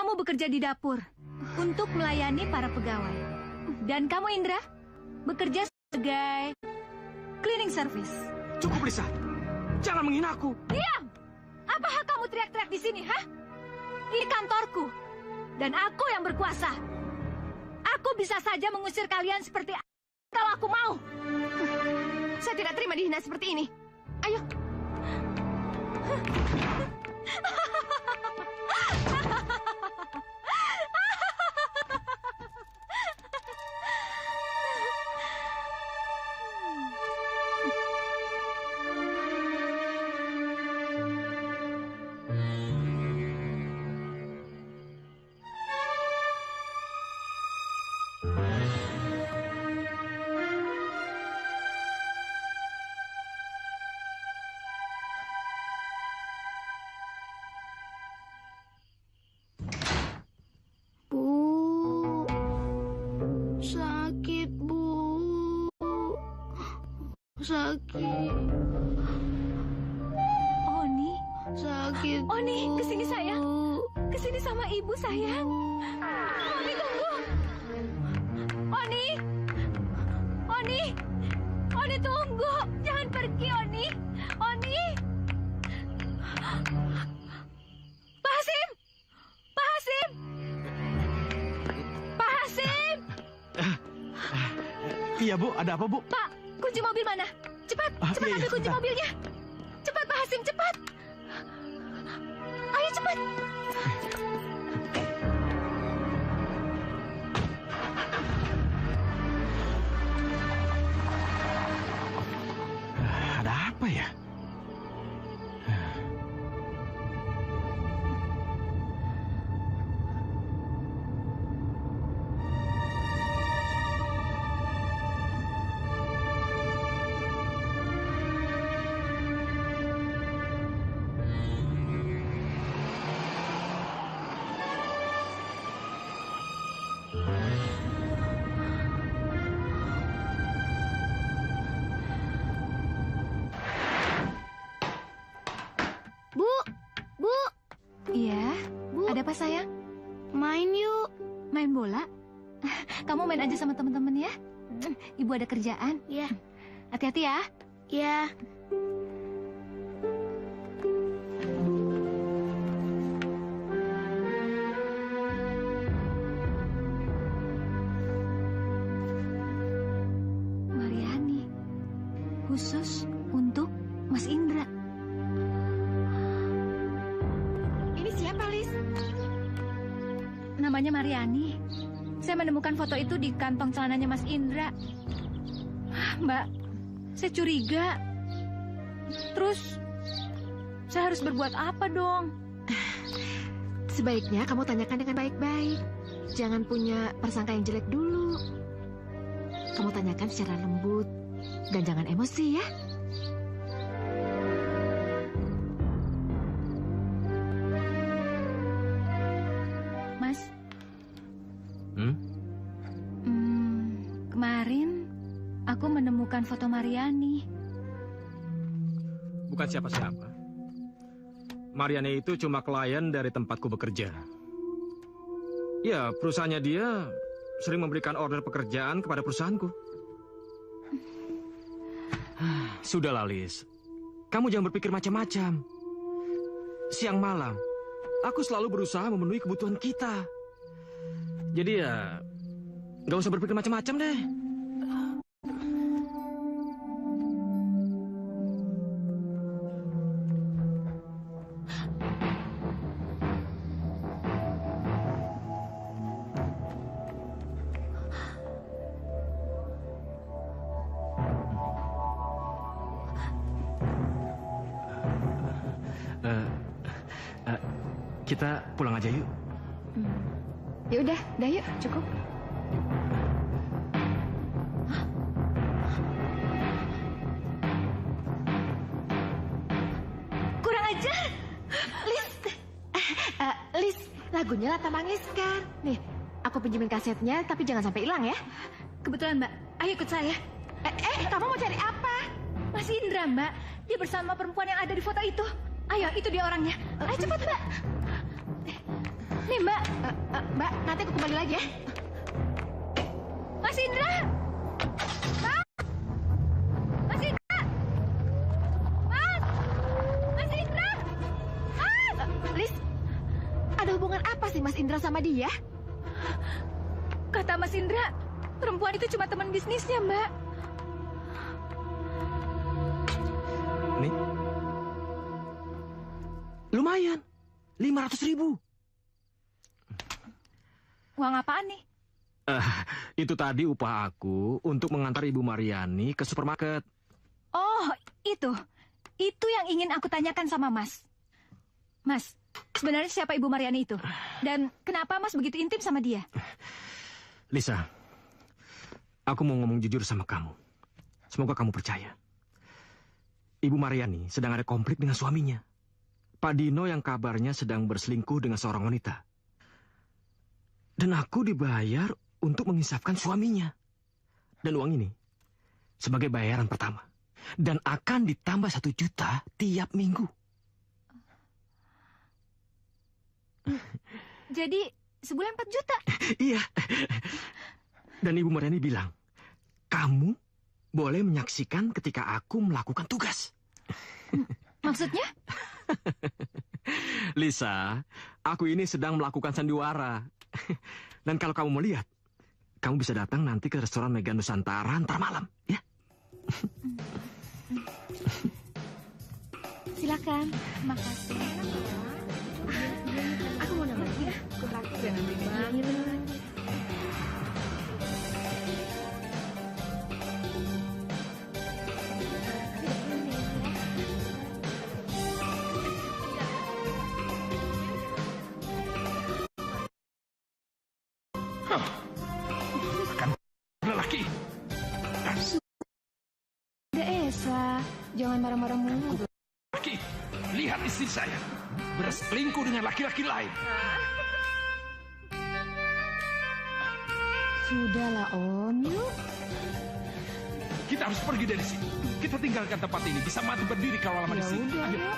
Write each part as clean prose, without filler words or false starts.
Kamu bekerja di dapur untuk melayani para pegawai. Dan kamu, Indra, bekerja sebagai cleaning service. Cukup, Lisa. Jangan menghina aku. Diam! Apa hak kamu teriak-teriak di sini, hah? Ini kantorku. Dan aku yang berkuasa. Aku bisa saja mengusir kalian seperti kalau aku mau. Saya tidak terima dihina seperti ini. Ayo. Sakit. Oni. Sakit. Oni, kesini sayang. Kesini sama ibu sayang. Oni, tunggu. Oni. Oni. Oni, tunggu. Jangan pergi, Oni. Oni. Pak Hasim. Pak Hasim. Pak Hasim. Iya, Bu. Ada apa, Bu? Pak, kunci mobil mana? Cepat, cepat ambil kunci mobilnya. Cepat, Pak Hasim, cepat. Ayo, cepat. Ada apa ya? Ada apa sayang? Main yuk. Main bola? Kamu main aja sama teman-teman ya. Ibu ada kerjaan. Ya. Hati-hati ya. Ya. Mariani. Khusus untuk Mas Indra. Ini siapa, Lis? Namanya Mariani. Saya menemukan foto itu di kantong celananya Mas Indra. Mbak, saya curiga. Terus, saya harus berbuat apa dong? Sebaiknya kamu tanyakan dengan baik-baik. Jangan punya persangka yang jelek dulu. Kamu tanyakan secara lembut. Dan jangan emosi ya. Mas. Kemarin aku menemukan foto Mariani. Bukan siapa-siapa. Mariani itu cuma klien dari tempatku bekerja. Ya, perusahaannya dia sering memberikan order pekerjaan kepada perusahaanku. Sudahlah, Lis. Kamu jangan berpikir macam-macam. Siang malam, aku selalu berusaha memenuhi kebutuhan kita. Jadi ya, nggak usah berpikir macam-macam deh. Kita pulang aja yuk. Ya udah yuk, cukup. Kurang ajar. Lis, lagunya Lata Mangeshkar. Nih, aku pinjemin kasetnya, tapi jangan sampai hilang ya. Kebetulan, Mbak. Ayo ikut saya. Kamu mau cari apa? Mas Indra, Mbak. Dia bersama perempuan yang ada di foto itu. Ayo, itu dia orangnya. Ayo cepat, Mbak. Nih, Mbak. Mbak, nanti aku kembali lagi ya. Mas Indra! Mas! Mas Indra! Mas! Mas Indra! Mas! Lis, ada hubungan apa sih Mas Indra sama dia? Kata Mas Indra, perempuan itu cuma teman bisnisnya, Mbak. Nih. Lumayan. 500.000. Uang apaan nih? Itu tadi upah aku untuk mengantar Ibu Mariani ke supermarket. Oh, itu. Itu yang ingin aku tanyakan sama Mas. Mas, sebenarnya siapa Ibu Mariani itu? Dan kenapa Mas begitu intim sama dia? Lisa, aku mau ngomong jujur sama kamu. Semoga kamu percaya. Ibu Mariani sedang ada konflik dengan suaminya. Pak Dino yang kabarnya sedang berselingkuh dengan seorang wanita. Dan aku dibayar untuk mengisapkan suaminya. Dan uang ini sebagai bayaran pertama. Dan akan ditambah 1 juta tiap minggu. Jadi sebulan 4 juta? Iya. Dan Ibu Mariani bilang, kamu boleh menyaksikan ketika aku melakukan tugas. Maksudnya? Lisa, aku ini sedang melakukan sandiwara. Dan kalau kamu mau lihat, kamu bisa datang nanti ke restoran Mega Nusantara ntar malam, ya? Silakan. Makasih. Aku mau nambah ya. Aku traktir nanti. Lelaki, Udah Esa, jangan marah-marah mulu. lelaki, lihat istri saya berselingkuh dengan laki-laki lain. Sudahlah Om, yuk. Kita harus pergi dari sini. Kita tinggalkan tempat ini. Bisa mati berdiri kalau lama Ya di sini. udah, Ayo. yuk.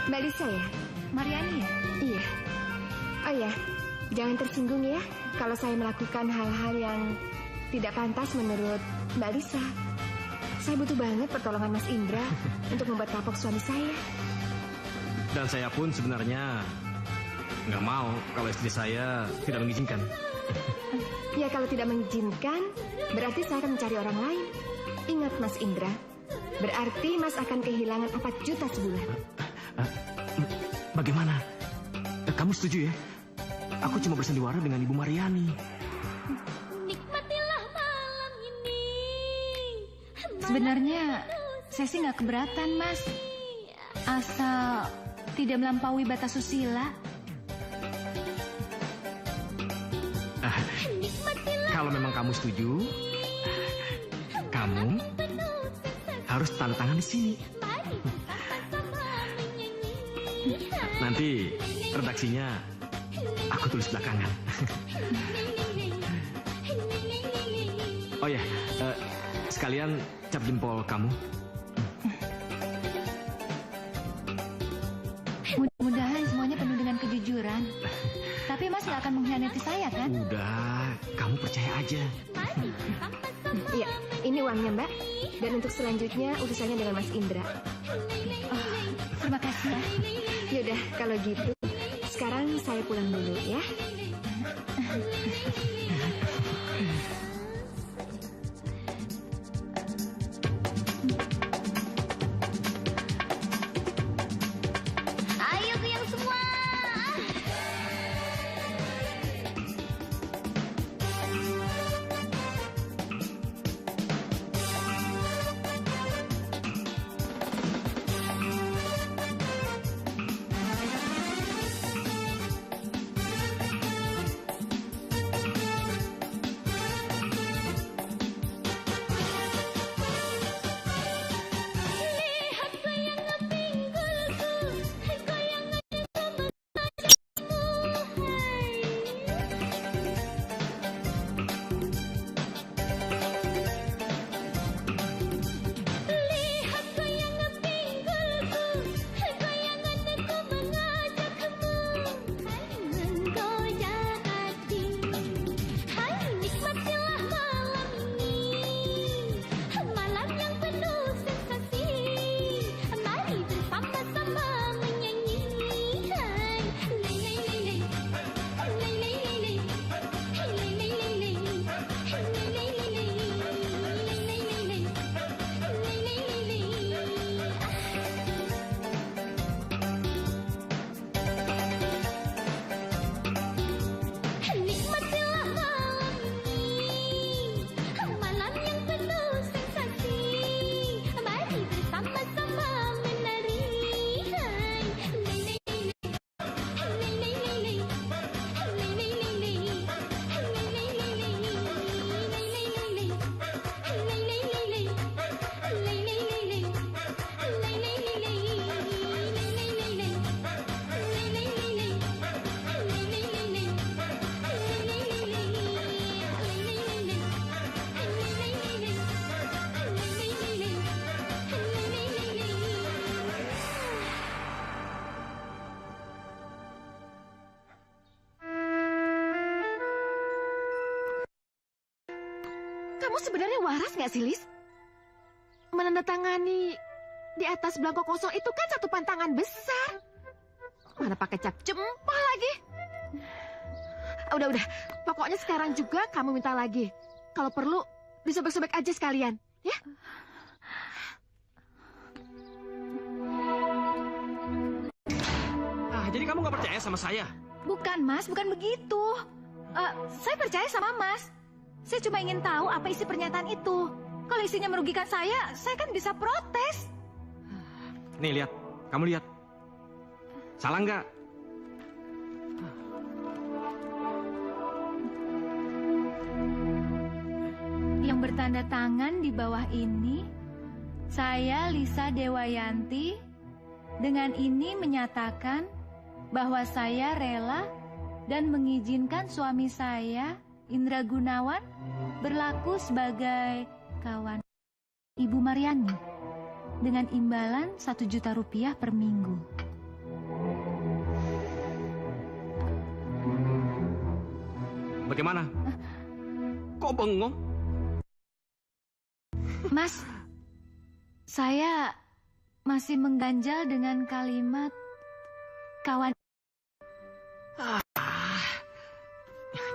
Mbak Lisa ya? Mariani ya? Iya. Oh ya, jangan tersinggung ya kalau saya melakukan hal-hal yang tidak pantas menurut Mbak Lisa. Saya butuh banget pertolongan Mas Indra untuk membuat kapok suami saya. Dan saya pun sebenarnya nggak mau kalau istri saya tidak mengizinkan. Ya kalau tidak mengizinkan, berarti saya akan mencari orang lain. Ingat Mas Indra, berarti Mas akan kehilangan 4 juta sebulan. Bagaimana? Kamu setuju ya? Aku cuma bersandiwara dengan Ibu Mariani. Nikmatilah malam ini. Sebenarnya saya sih nggak keberatan, Mas. Asal tidak melampaui batas susila. Kalau memang kamu setuju, kamu harus tanda tangan di sini. Nanti redaksinya aku tulis belakangan. Oh ya, sekalian cap jempol kamu. Mudah-mudahan semuanya penuh dengan kejujuran. Tapi Mas nggak akan mengkhianati saya, kan? Udah, kamu percaya aja. Iya, ini uangnya Mbak. Dan untuk selanjutnya urusannya dengan Mas Indra. Oh, terima kasih ya. Yaudah, kalau gitu sekarang saya pulang dulu ya. Ayo yang semua. Kamu sebenarnya waras nggak sih, Lis? Menandatangani di atas belangko kosong itu kan satu pantangan besar. Mana pakai cap jempol lagi? Udah. Pokoknya sekarang juga kamu minta lagi. Kalau perlu, disobek-sobek aja sekalian, ya? Jadi kamu nggak percaya sama saya? Bukan, Mas, bukan begitu. Saya percaya sama Mas. Saya cuma ingin tahu apa isi pernyataan itu. Kalau isinya merugikan saya kan bisa protes. Nih, lihat. Kamu lihat. Salah nggak? Yang bertanda tangan di bawah ini, saya Lisa Dewayanti, dengan ini menyatakan bahwa saya rela dan mengizinkan suami saya, Indra Gunawan, berlaku sebagai kawan Ibu Mariani dengan imbalan 1 juta rupiah per minggu. Bagaimana? Kok bengong? Mas, saya masih mengganjal dengan kalimat kawan.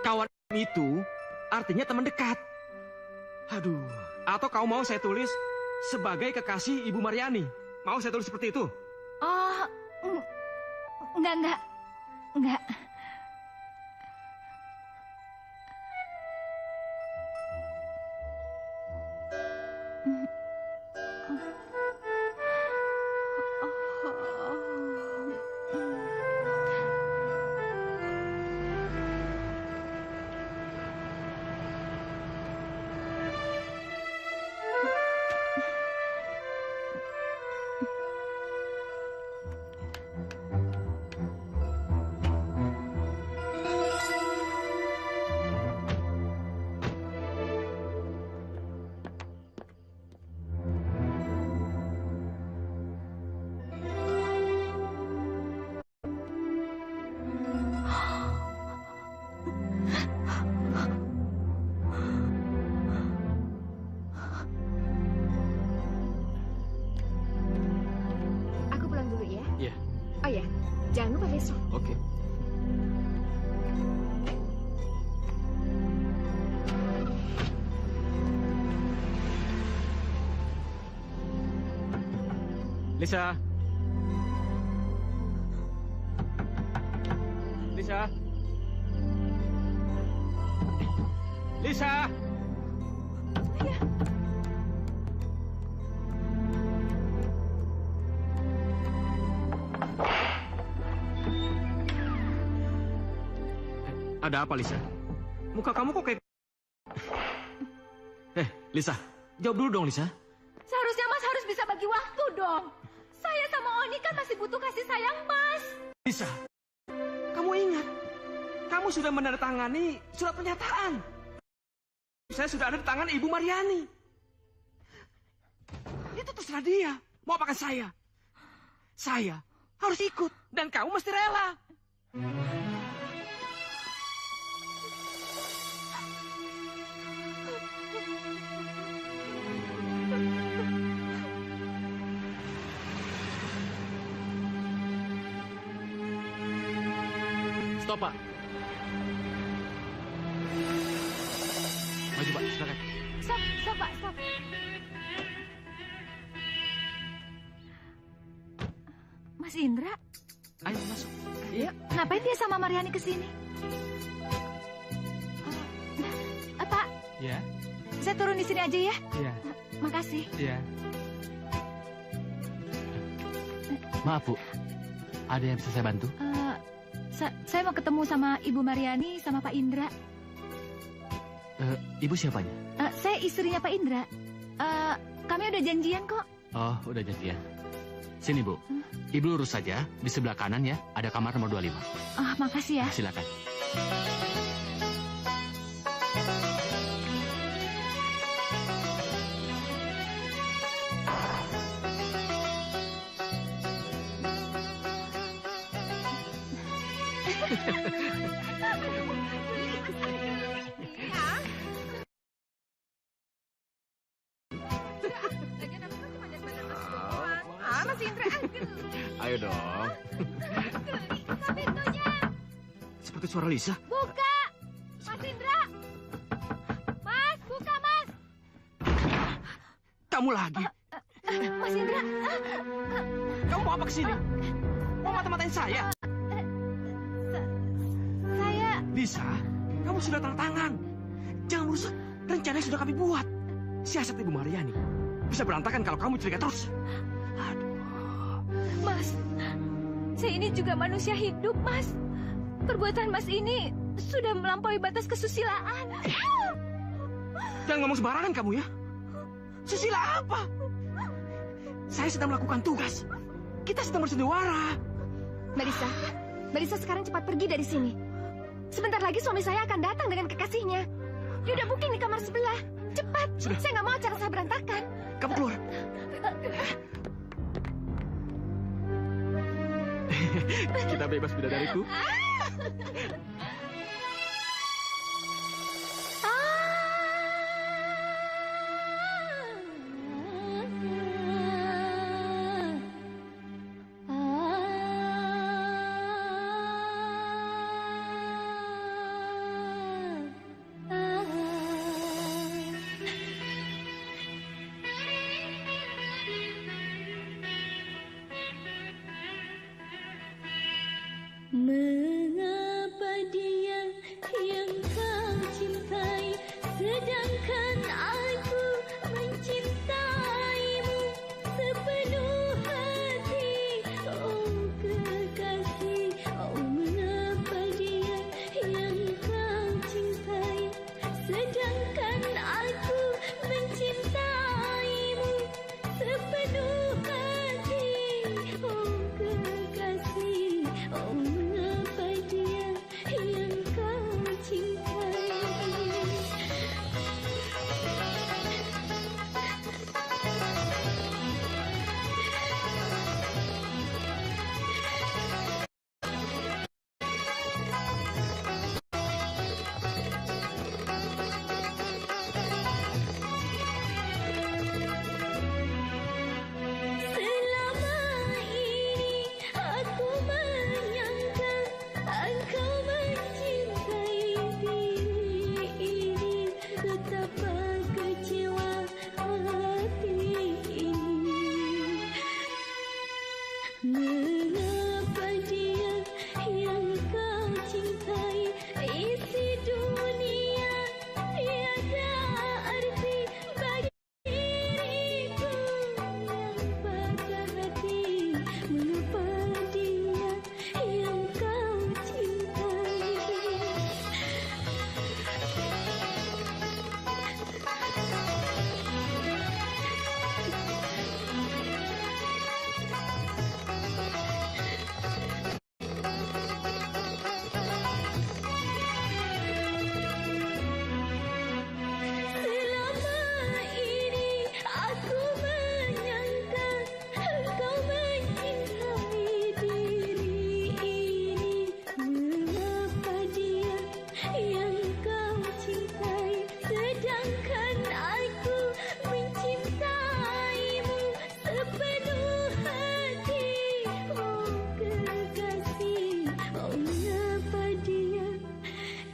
Kawan itu artinya teman dekat. Aduh, atau kau mau saya tulis sebagai kekasih Ibu Mariani? Mau saya tulis seperti itu? Oh, enggak. Aku pulang dulu ya. Iya. Oh ya, jangan lupa besok. Oke. Lisa. Lisa. Ada apa, Lisa? Muka kamu kok kayak... Lisa, jawab dulu dong, Lisa. Seharusnya Mas harus bisa bagi waktu dong. Saya sama Oni kan masih butuh kasih sayang Mas. Lisa, kamu ingat, kamu sudah menandatangani surat pernyataan. Saya sudah ada di tangan Ibu Mariani. Itu terserah dia, mau apakan saya. Saya harus ikut, dan kamu mesti rela. Stop, Pak. Maju, Pak, silakan. Stop, Pak, stop. Mas Indra, Ayo masuk. Yuk, ngapain dia sama Mariani ke sini? Pak, Ya, saya turun di sini aja ya. ya, Makasih. ya. Maaf, Bu. Ada yang bisa saya bantu? Saya mau ketemu sama Ibu Mariani sama Pak Indra. Ibu siapanya? Saya istrinya Pak Indra. Kami udah janjian kok. Oh, udah janjian. Sini, Bu. Ibu lurus saja. Di sebelah kanan ya, ada kamar nomor 25. Makasih ya. Silakan. Mas Indra. Ayo dong. Buka pintunya. Seperti suara Lisa. Buka. Mas Indra. Mas, buka Mas. Kamu lagi. Mas Indra. Kamu mau apa kesini? Mau mata-matain saya? Saya... Lisa, kamu sudah tanda tangan. Jangan merusak rencana yang sudah kami buat. Siasat Ibu Mariani bisa berantakan kalau kamu curiga terus. Mas, saya ini juga manusia hidup, Mas. Perbuatan Mas ini sudah melampaui batas kesusilaan. Jangan ngomong sembarangan kamu ya. Susila apa? Saya sedang melakukan tugas. Kita sedang bersandiwara. Mbak Lisa sekarang cepat pergi dari sini. Sebentar lagi suami saya akan datang dengan kekasihnya. Dia udah booking di kamar sebelah. Cepat, Sudah. saya nggak mau acara saya berantakan. Kamu keluar. Kita bebas bidadariku. Mengapa dia yang kau cintai, sedangkan aku mencintaimu sepenuh hati. Oh kekasih, oh mengapa dia yang kau cintai, sedangkan aku mencintaimu sepenuh hati. Oh kekasih, oh mengapa dia yang kau cintai. Selama ini aku menyangka engkau mencintai diri ini, betapa kecewa hati ini. Mengapa dia yang kau cintai, isi dunia tiada arti bagi diriku yang patah hati. Mengapa dia yang kau cintai. Selama ini aku menyangka engkau mencintai diri ini. Mengapa dia yang kau cintai, sedangkan aku mencintaimu sepenuh hati. Oh kekasih, oh mengapa dia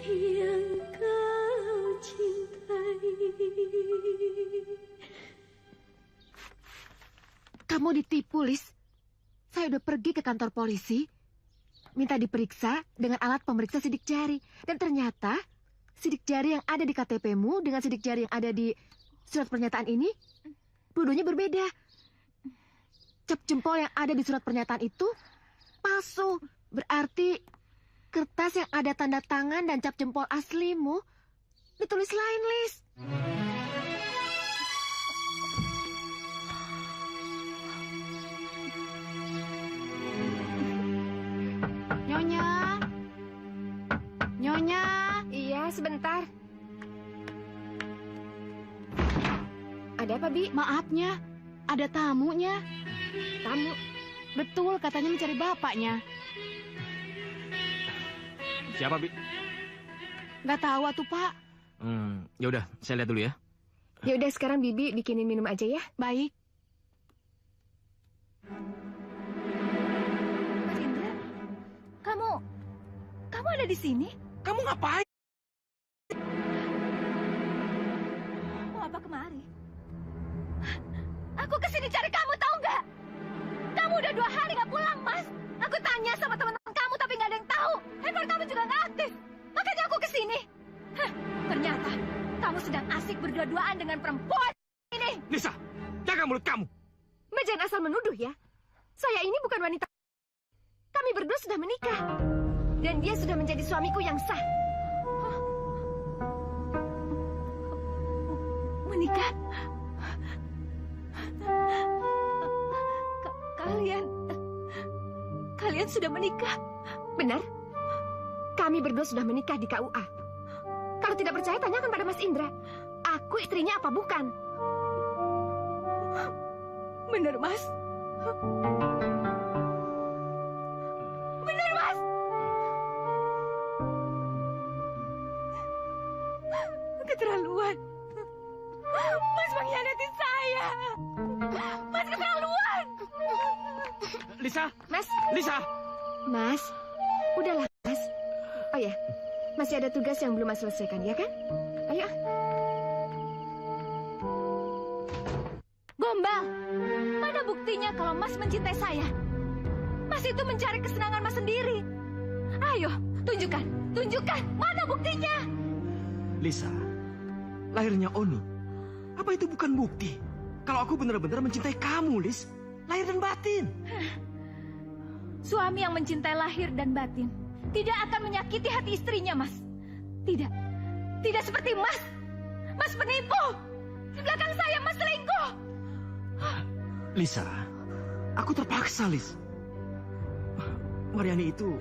yang kau cintai. Kamu ditipu, Lis. Saya udah pergi ke kantor polisi, minta diperiksa dengan alat pemeriksa sidik jari. Dan ternyata sidik jari yang ada di KTP-mu dengan sidik jari yang ada di surat pernyataan ini, dua-duanya berbeda. Cap jempol yang ada di surat pernyataan itu palsu. Berarti kertas yang ada tanda tangan dan cap jempol aslimu ditulis lain, Lis. Nyonya. Nyonya. Iya, sebentar. Ada apa, Bi? Maafnya, ada tamunya. Tamu. Betul, katanya mencari bapaknya. Siapa, Bi? Nggak tahu atuh, Pak. Ya udah, saya lihat dulu ya. Ya udah sekarang Bibi bikinin minum aja ya. Baik. Mas Indra, kamu ada di sini? Kamu ngapain? Mau apa kemari? Aku kesini cari kamu, tahu nggak? Kamu udah 2 hari nggak pulang, Mas. Aku tanya sama teman-teman kamu, tapi nggak ada yang tahu. Handphone kamu juga nggak aktif. Makanya aku kesini. Hah, ternyata kamu sedang asik berdua-duaan dengan perempuan ini. Lisa, jaga mulut kamu. Mbak jangan asal menuduh ya. Saya ini bukan wanita. Kami berdua sudah menikah. Dan dia sudah menjadi suamiku yang sah. Menikah? Kalian sudah menikah? Benar? Kami berdua sudah menikah di KUA. Kalau tidak percaya, tanyakan pada Mas Indra. Aku istrinya apa bukan? Benar, Mas. Benar, Mas. Keterlaluan. Mas mengkhianati saya. Mas keterlaluan. Lisa, Mas, Lisa. Mas, udahlah Mas. Oh ya, masih ada tugas yang belum Mas selesaikan, ya kan? Ayo. Gombal, mana buktinya kalau Mas mencintai saya? Mas itu mencari kesenangan Mas sendiri. Ayo, tunjukkan, mana buktinya? Lisa, lahirnya Oni. Apa itu bukan bukti? Kalau aku benar-benar mencintai kamu, Lis. Lahir dan batin. Suami yang mencintai lahir dan batin tidak akan menyakiti hati istrinya, Mas. Tidak seperti Mas. Mas penipu. Di belakang saya Mas selingkuh. Lisa, aku terpaksa, Lis. Mariani itu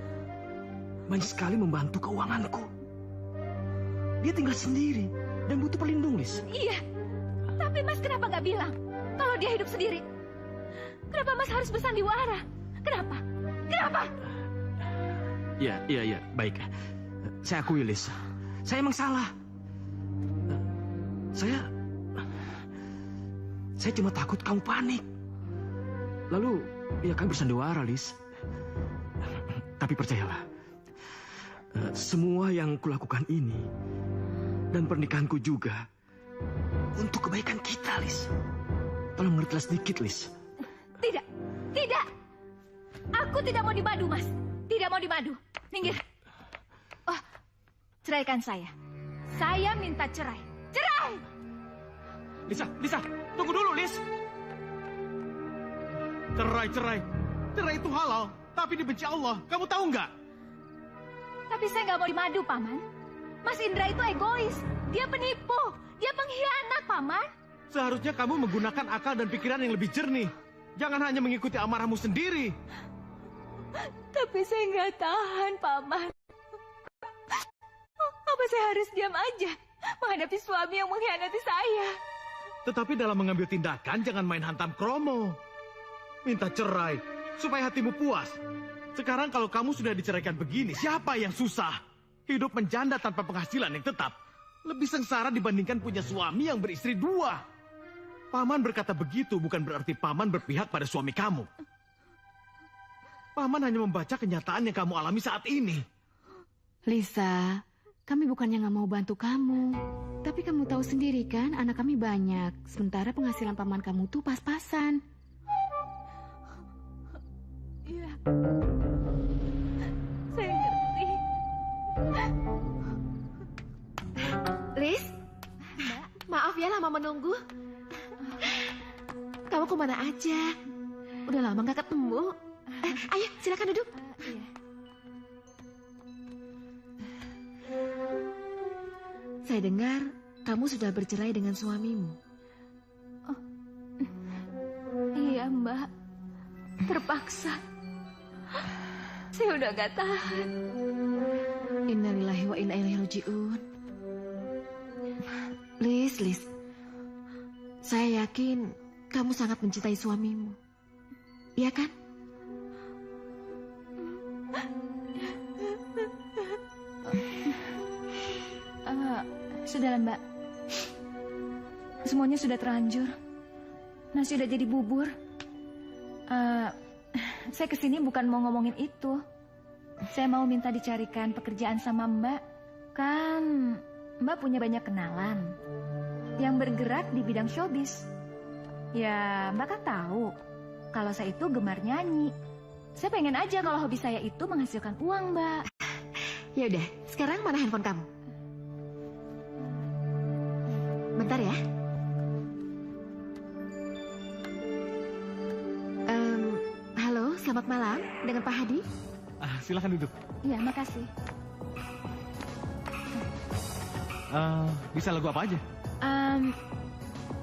banyak sekali membantu keuanganku. Dia tinggal sendiri dan butuh pelindung, Lis. Iya, tapi Mas kenapa nggak bilang kalau dia hidup sendiri? Kenapa Mas harus bersandiwara? Kenapa? Iya, baik. Saya akui, Lis. Saya emang salah. Saya cuma takut kamu panik. Lalu, ya kamu bersandiwara, Lis. Tapi percayalah, semua yang kulakukan ini dan pernikahanku juga untuk kebaikan kita, Lis. Tolong mengertilah sedikit, Lis. Tidak. Aku tidak mau dimadu, Mas. Tidak mau dimadu. Minggir. Oh, ceraikan saya. Saya minta cerai. Cerai! Lisa, tunggu dulu, Lis. Cerai itu halal, tapi dibenci Allah. Kamu tahu nggak? Tapi saya nggak mau dimadu, Paman. Mas Indra itu egois. Dia penipu. Dia pengkhianat, Paman. Seharusnya kamu menggunakan akal dan pikiran yang lebih jernih. Jangan hanya mengikuti amarahmu sendiri. Tapi saya nggak tahan, Paman. Apa saya harus diam aja menghadapi suami yang mengkhianati saya? Tetapi dalam mengambil tindakan, jangan main hantam kromo. Minta cerai, supaya hatimu puas. Sekarang kalau kamu sudah diceraikan begini, siapa yang susah? Hidup menjanda tanpa penghasilan yang tetap. Lebih sengsara dibandingkan punya suami yang beristri 2. Paman berkata begitu bukan berarti Paman berpihak pada suami kamu. Paman hanya membaca kenyataan yang kamu alami saat ini. Lisa, kami bukannya nggak mau bantu kamu. Tapi kamu tahu sendiri kan, anak kami banyak. Sementara penghasilan paman kamu tuh pas-pasan. Iya. Saya ngerti. Lis, maaf ya lama menunggu. Kamu kemana aja? Udah lama nggak ketemu. Ayo, silakan duduk. Saya dengar kamu sudah bercerai dengan suamimu. Iya, Mbak. Terpaksa. Saya udah gak tahan. Innalillahi wa inna ilaihi raji'un. Lis. Saya yakin kamu sangat mencintai suamimu. Iya kan? Sudahlah, Mbak. Semuanya sudah terlanjur. Nasi udah jadi bubur. Eh, saya kesini bukan mau ngomongin itu. Saya mau minta dicarikan pekerjaan sama Mbak. Kan Mbak punya banyak kenalan yang bergerak di bidang showbiz. Ya, Mbak kan tahu kalau saya itu gemar nyanyi. Saya pengen aja kalau hobi saya itu menghasilkan uang, Mbak. Ya udah, sekarang mana handphone kamu? Bentar ya. Halo, selamat malam. Dengan Pak Hadi? Silakan duduk. Iya, makasih. Bisa lagu apa aja?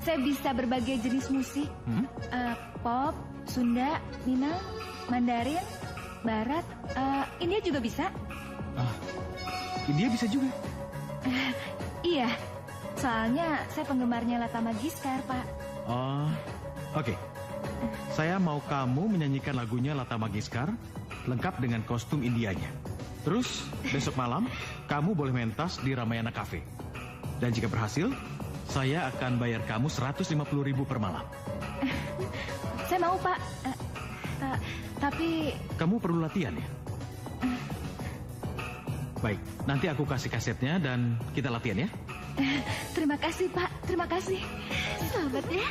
Saya bisa berbagai jenis musik. Pop, Sunda, Minang, Mandarin, Barat, India juga bisa. India bisa juga. Iya, soalnya saya penggemarnya Lata Mangeshkar, Pak. Oh, oke. Saya mau kamu menyanyikan lagunya Lata Mangeshkar lengkap dengan kostum Indianya. Terus besok malam kamu boleh mentas di Ramayana Cafe. Dan jika berhasil, saya akan bayar kamu 150.000 per malam. Saya mau, Pak. Tapi Kamu perlu latihan ya? Baik, nanti aku kasih kasetnya dan kita latihan ya. terima kasih, Pak. Terima kasih. Selamat ya.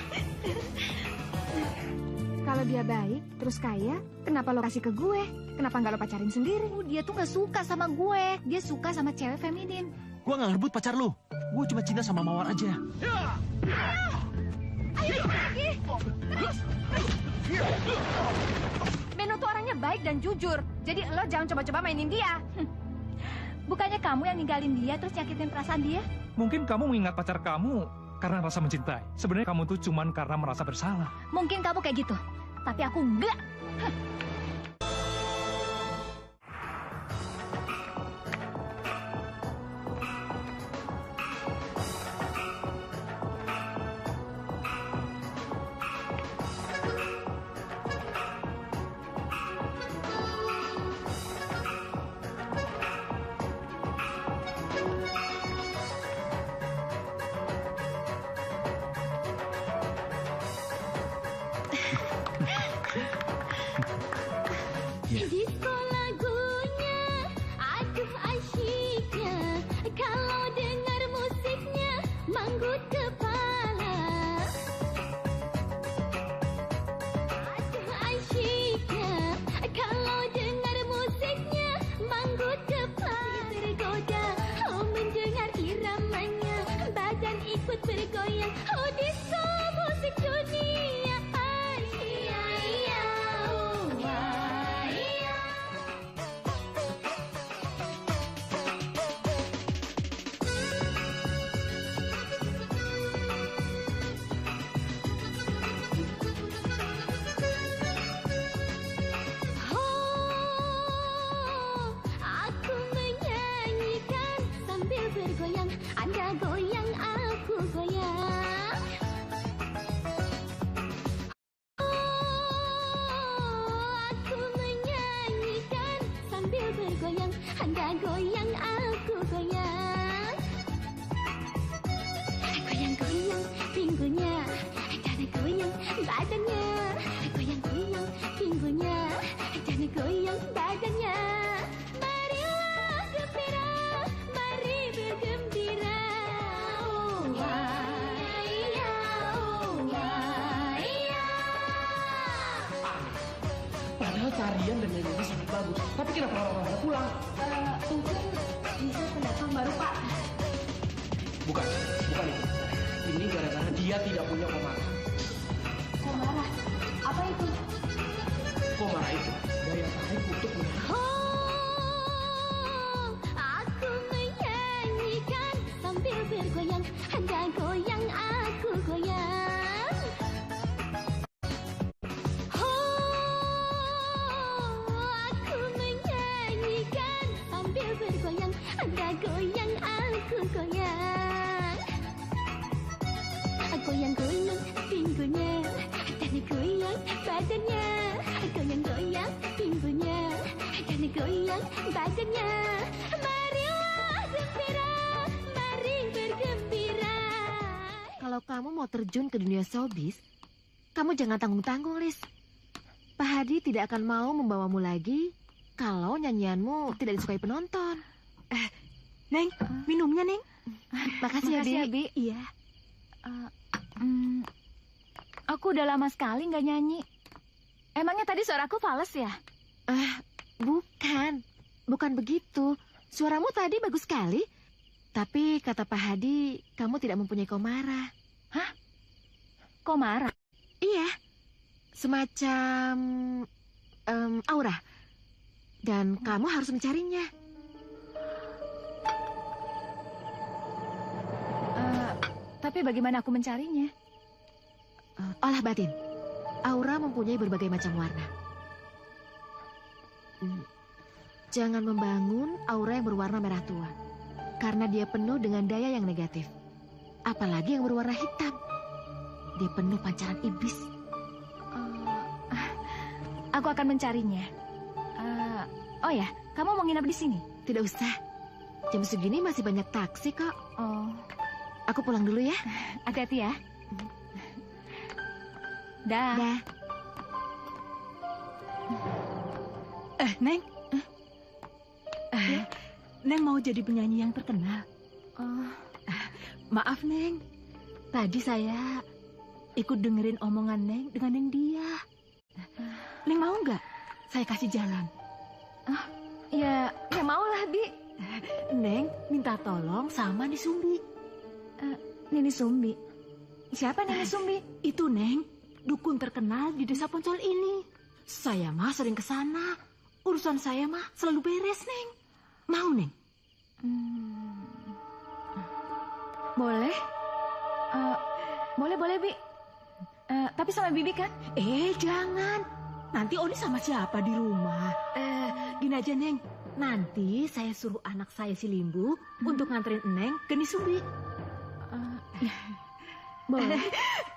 Kalau dia baik, terus kaya, kenapa lo kasih ke gue? Kenapa nggak lo pacarin sendiri? Dia tuh nggak suka sama gue. Dia suka sama cewek feminin. Gua nggak ngerebut pacar lo. Gue cuma cinta sama Mawar aja. Beno tuh orangnya baik dan jujur. Jadi lo jangan coba-coba mainin dia. Bukannya kamu yang ninggalin dia terus nyakitin perasaan dia? Mungkin kamu mengingat pacar kamu karena rasa mencintai. Sebenarnya kamu tuh cuman karena merasa bersalah. Mungkin kamu kayak gitu. Tapi aku enggak. Disko lagunya, aduh asyiknya. Kalau dengar musiknya, manggut kepala. Aduh asyiknya. Kalau dengar musiknya, manggut kepala. Tergoda, oh mendengar iramanya. Badan ikut bergoyang, oh disko musik dunia. Aku menyanyikan sambil bergoyang. Anda goyang, aku goyang. Aku menyanyikan sambil bergoyang. Anda goyang, aku goyang. Goyang-goyang pinggulnya, dan goyang badannya. Goyang-goyang pinggulnya, dan goyang badannya. Marilah gembira, mari bergembira. Oh, wah, iya, oh, wah, iya. Padahal tarian dan nyanyiannya sangat bagus. Tapi kenapa orang-orang pada pulang? Mungkin bisa pendatang baru, Pak. Bukan itu. Ini gara-gara dia tidak punya komara. Komara. Apa itu? Komara itu daya tarik untuk menarik. Oh, aku menyanyikan sambil bergoyang. Anda goyang, aku goyang. Oh, aku menyanyikan sambil bergoyang. Anda goyang, aku goyang. Goyang-goyang pinggulnya, dan goyang badannya. Goyang-goyang pinggulnya, dan goyang badannya. Marilah gembira, mari bergembira. Kalau kamu mau terjun ke dunia showbiz, kamu jangan tanggung-tanggung, Lis. Pak Hadi tidak akan mau membawamu lagi kalau nyanyianmu tidak disukai penonton. Neng, minumnya, Neng. Makasih ya, Bi. Iya. Aku udah lama sekali nggak nyanyi. Emangnya tadi suaraku fales ya? Bukan. Bukan begitu. Suaramu tadi bagus sekali. Tapi kata Pak Hadi, kamu tidak mempunyai komara. Hah? Komara? Iya. Semacam aura. Dan kamu harus mencarinya. Tapi bagaimana aku mencarinya? Olah batin. Aura mempunyai berbagai macam warna. Jangan membangun aura yang berwarna merah tua. Karena dia penuh dengan daya yang negatif. Apalagi yang berwarna hitam. Dia penuh pancaran iblis. Aku akan mencarinya. Oh ya, kamu mau nginap di sini? Tidak usah. Jam segini masih banyak taksi kok. Oh. Aku pulang dulu ya. Hati-hati ya. Dah. Neng. Neng mau jadi penyanyi yang terkenal. Maaf, Neng. Tadi saya ikut dengerin omongan Neng dengan Neng dia. Neng mau nggak saya kasih jalan? Ya mau lah, Bi. Neng minta tolong sama Nini Sumbi. Nini Sumbi? Siapa Nini Sumbi? Itu, Neng, dukun terkenal di desa Poncol ini. Saya mah sering ke sana. Urusan saya mah selalu beres, Neng. Mau, Neng? Boleh. Boleh, Bi. Tapi sama Bibi kan? Jangan. Nanti Oni sama siapa di rumah? Gini aja, Neng. Nanti saya suruh anak saya si Limbu untuk nganterin Neng ke Nisumbi. Boleh.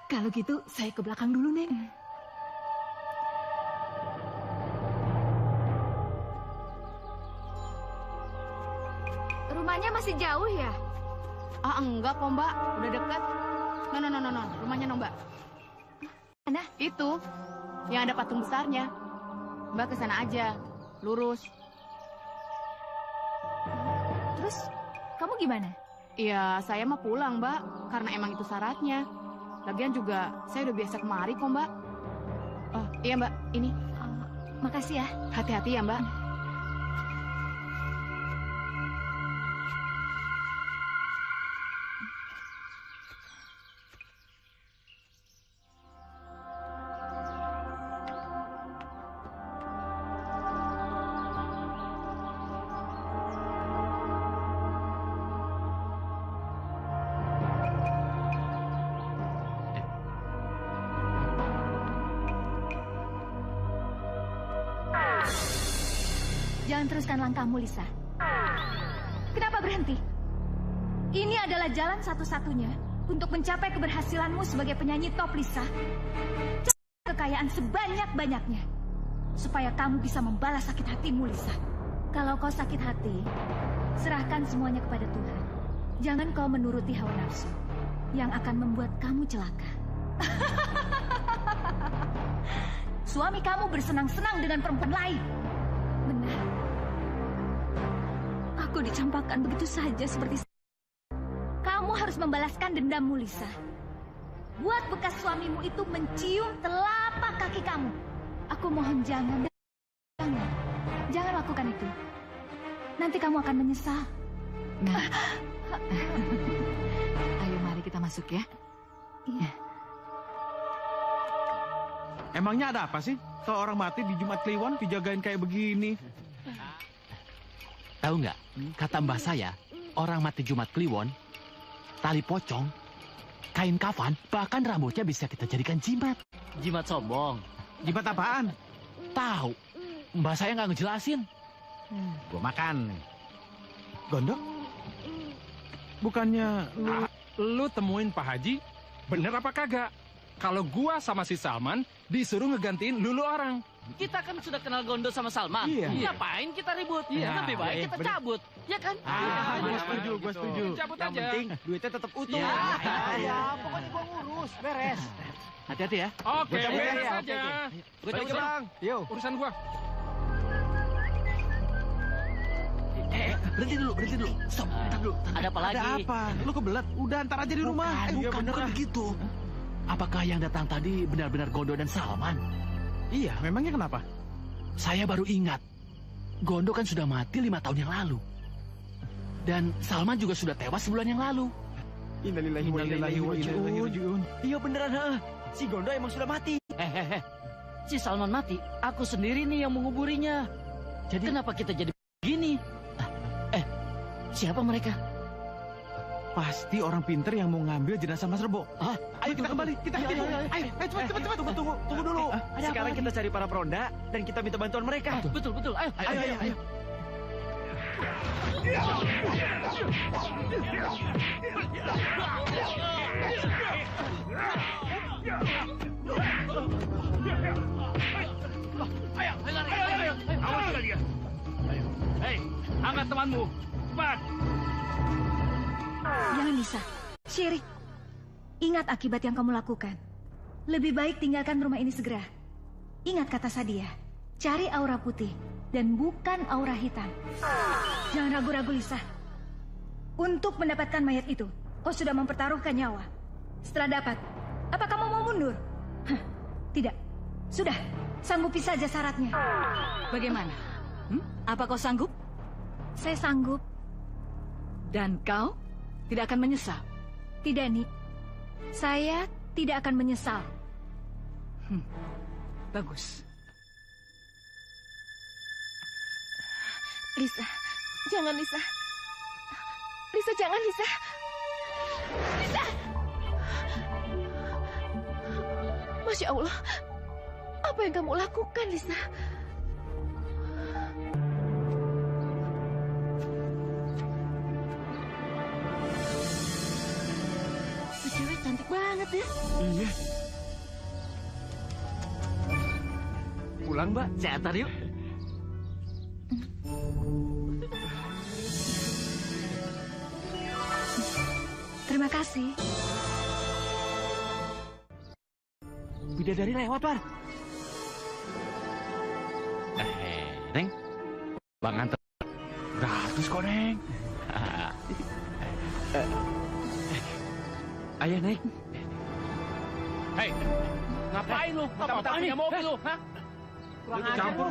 Kalau gitu saya ke belakang dulu, Neng. Rumahnya masih jauh ya? Enggak kok, Mbak. Udah dekat. No. Rumahnya no, Mbak. Mana? Itu. Yang ada patung besarnya. Mbak ke sana aja. Lurus. Terus kamu gimana? Iya, saya mah pulang, Mbak. Karena emang itu syaratnya. Lagian juga saya udah biasa kemari kok, Mbak. Oh, iya, Mbak. Ini. Makasih ya. Hati-hati ya, Mbak. Jangan teruskan langkahmu, Lisa. Kenapa berhenti? Ini adalah jalan satu-satunya untuk mencapai keberhasilanmu sebagai penyanyi top, Lisa. Cari kekayaan sebanyak-banyaknya. Supaya kamu bisa membalas sakit hatimu, Lisa. Kalau kau sakit hati, serahkan semuanya kepada Tuhan. Jangan kau menuruti hawa nafsu yang akan membuat kamu celaka. Suami kamu bersenang-senang dengan perempuan lain. Benar. Aku dicampakkan begitu saja seperti... Kamu harus membalaskan dendammu, Lisa. Buat bekas suamimu itu mencium telapak kaki kamu. Aku mohon jangan. Jangan lakukan itu. Nanti kamu akan menyesal. Nah. Ayo mari kita masuk ya. Iya. Emangnya ada apa sih? Kalau orang mati di Jumat Kliwon dijagain kayak begini. Tahu nggak? Kata mbah saya, orang mati Jumat Kliwon, tali pocong, kain kafan, bahkan rambutnya bisa kita jadikan jimat. Jimat sombong. Jimat apaan? Tahu? Mbah saya nggak ngejelasin. Gua makan. Gondok? Bukannya Lu temuin Pak Haji, bener apa kagak? Kalau gua sama si Salman disuruh ngegantiin lulu orang. Kita kan sudah kenal Gondo sama Salman. Iya. Ngapain kita ribut? Iya. Lebih baik kita cabut. Ya kan? Gua setuju. Cabut Yang aja. penting duitnya tetap utuh. Iya. Ya, pokoknya gua ngurus, beres. Hati-hati ya. Oke, Gua cabut beres ya. saja. Gua cabut ya, Bang. Yo. Urusan gua. Berhenti dulu. Stop, bentar dulu. Ada apa lagi? Ada apa? Lu kebelet? Udah antar aja di rumah. Bukan begitu. Apakah yang datang tadi benar-benar Gondo dan Salman? Iya, memangnya kenapa? Saya baru ingat. Gondo kan sudah mati 5 tahun yang lalu. Dan Salman juga sudah tewas sebulan yang lalu. Innalillahi wa inna ilaihi raji'un. Iya beneran, ha. Si Gondo emang sudah mati. Si Salman mati, aku sendiri nih yang menguburinya. Jadi kenapa kita jadi begini? Siapa mereka? Pasti orang pinter yang mau ngambil jenazah Mas Rebo. Ayo kita kembali, kita tidur. Ayo, cepat. Tunggu dulu. Sekarang kita cari para peronda dan kita minta bantuan mereka. Betul. Ayo. Hei, angkat temanmu. Cepat. Jangan, Lisa. Syirik. Ingat akibat yang kamu lakukan. Lebih baik tinggalkan rumah ini segera. Ingat kata Sadia. Cari aura putih dan bukan aura hitam. Jangan ragu-ragu, Lisa. Untuk mendapatkan mayat itu, kau sudah mempertaruhkan nyawa. Setelah dapat, apa kamu mau mundur? Tidak. Sudah, sanggupi saja syaratnya. Bagaimana? Apa kau sanggup? Saya sanggup. Dan kau tidak akan menyesal? Tidak, Ni. Saya tidak akan menyesal. Bagus. Lisa, jangan Lisa. Lisa, jangan Lisa. Lisa! Masya Allah, apa yang kamu lakukan, Lisa? Si cewek cantik banget ya. Iya. Pulang, Mbak. Saya antar yuk. Terima kasih. Bidadari lewat, Par. Neng. Bang antar. Gratis kok, Neng. Ayo, naik. Hei, ngapain lu? Ngapain punya mobil lu? Hah? Kurang campur.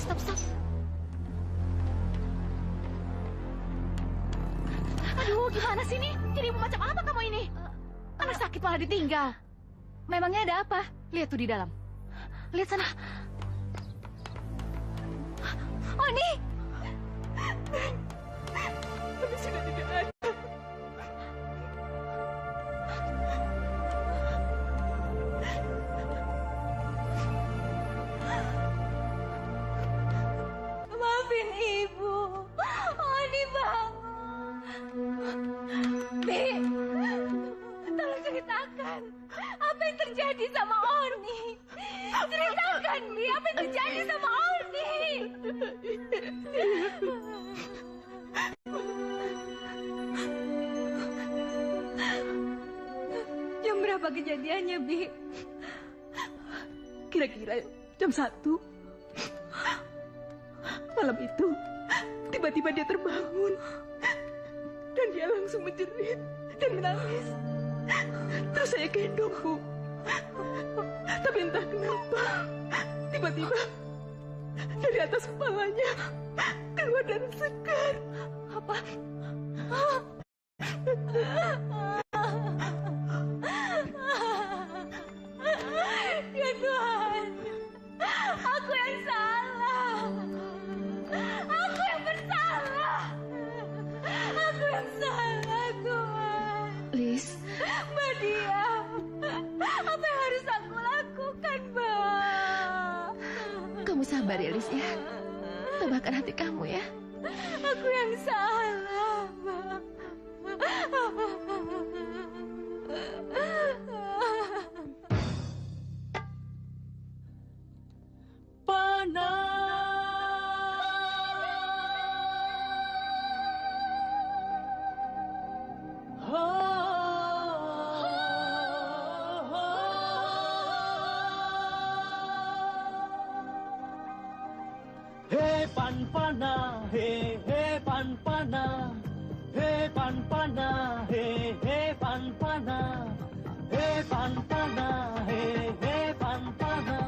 Stop. Aduh, gimana sih ini? Jadi macam apa kamu ini? Anak sakit malah ditinggal. Memangnya ada apa? Lihat tuh di dalam. Lihat sana. Oni! Tapi sudah tidak ada. Maafin Ibu. Oni bangun. Bi, tolong ceritakan. Apa yang terjadi sama Oni? Ceritakan, Bi. Apa yang terjadi sama Oni? Jam berapa kejadiannya, Bi? Kira-kira jam 1. Malam itu, tiba-tiba dia terbangun. Dan dia langsung menjerit dan menangis. Terus saya gendong, Bu. Tapi entah kenapa, tiba-tiba dari atas kepalanya keluar darah segar. Apa? Ya Tuhan, aku yang salah. Aku yang bersalah. Aku yang salah, Tuhan. Lis, Mbak Dia, apa yang harus aku lakukan, Mbak? Sabar ya, Lis ya. Tabahkan hati kamu ya. Aku yang salah, Mbak. He pan pana, he pan pana, he pan pana, he pan pana, he pan pana, he pan pana,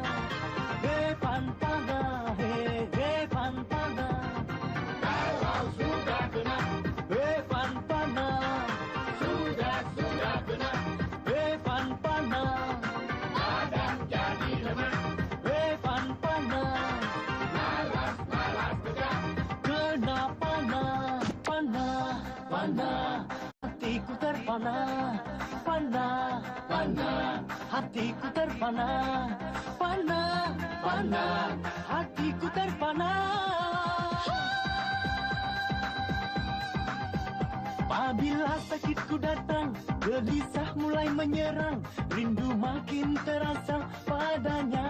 he pan pana, he pan pana. Kalau sudah kena, he pan pana, sudah kena, he pan pana, badan jadi lemah, he pan pana. Hatiku terpana, hatiku terpana, hatiku terpana. Apabila sakitku datang, gelisah mulai menyerang, rindu makin terasa padanya.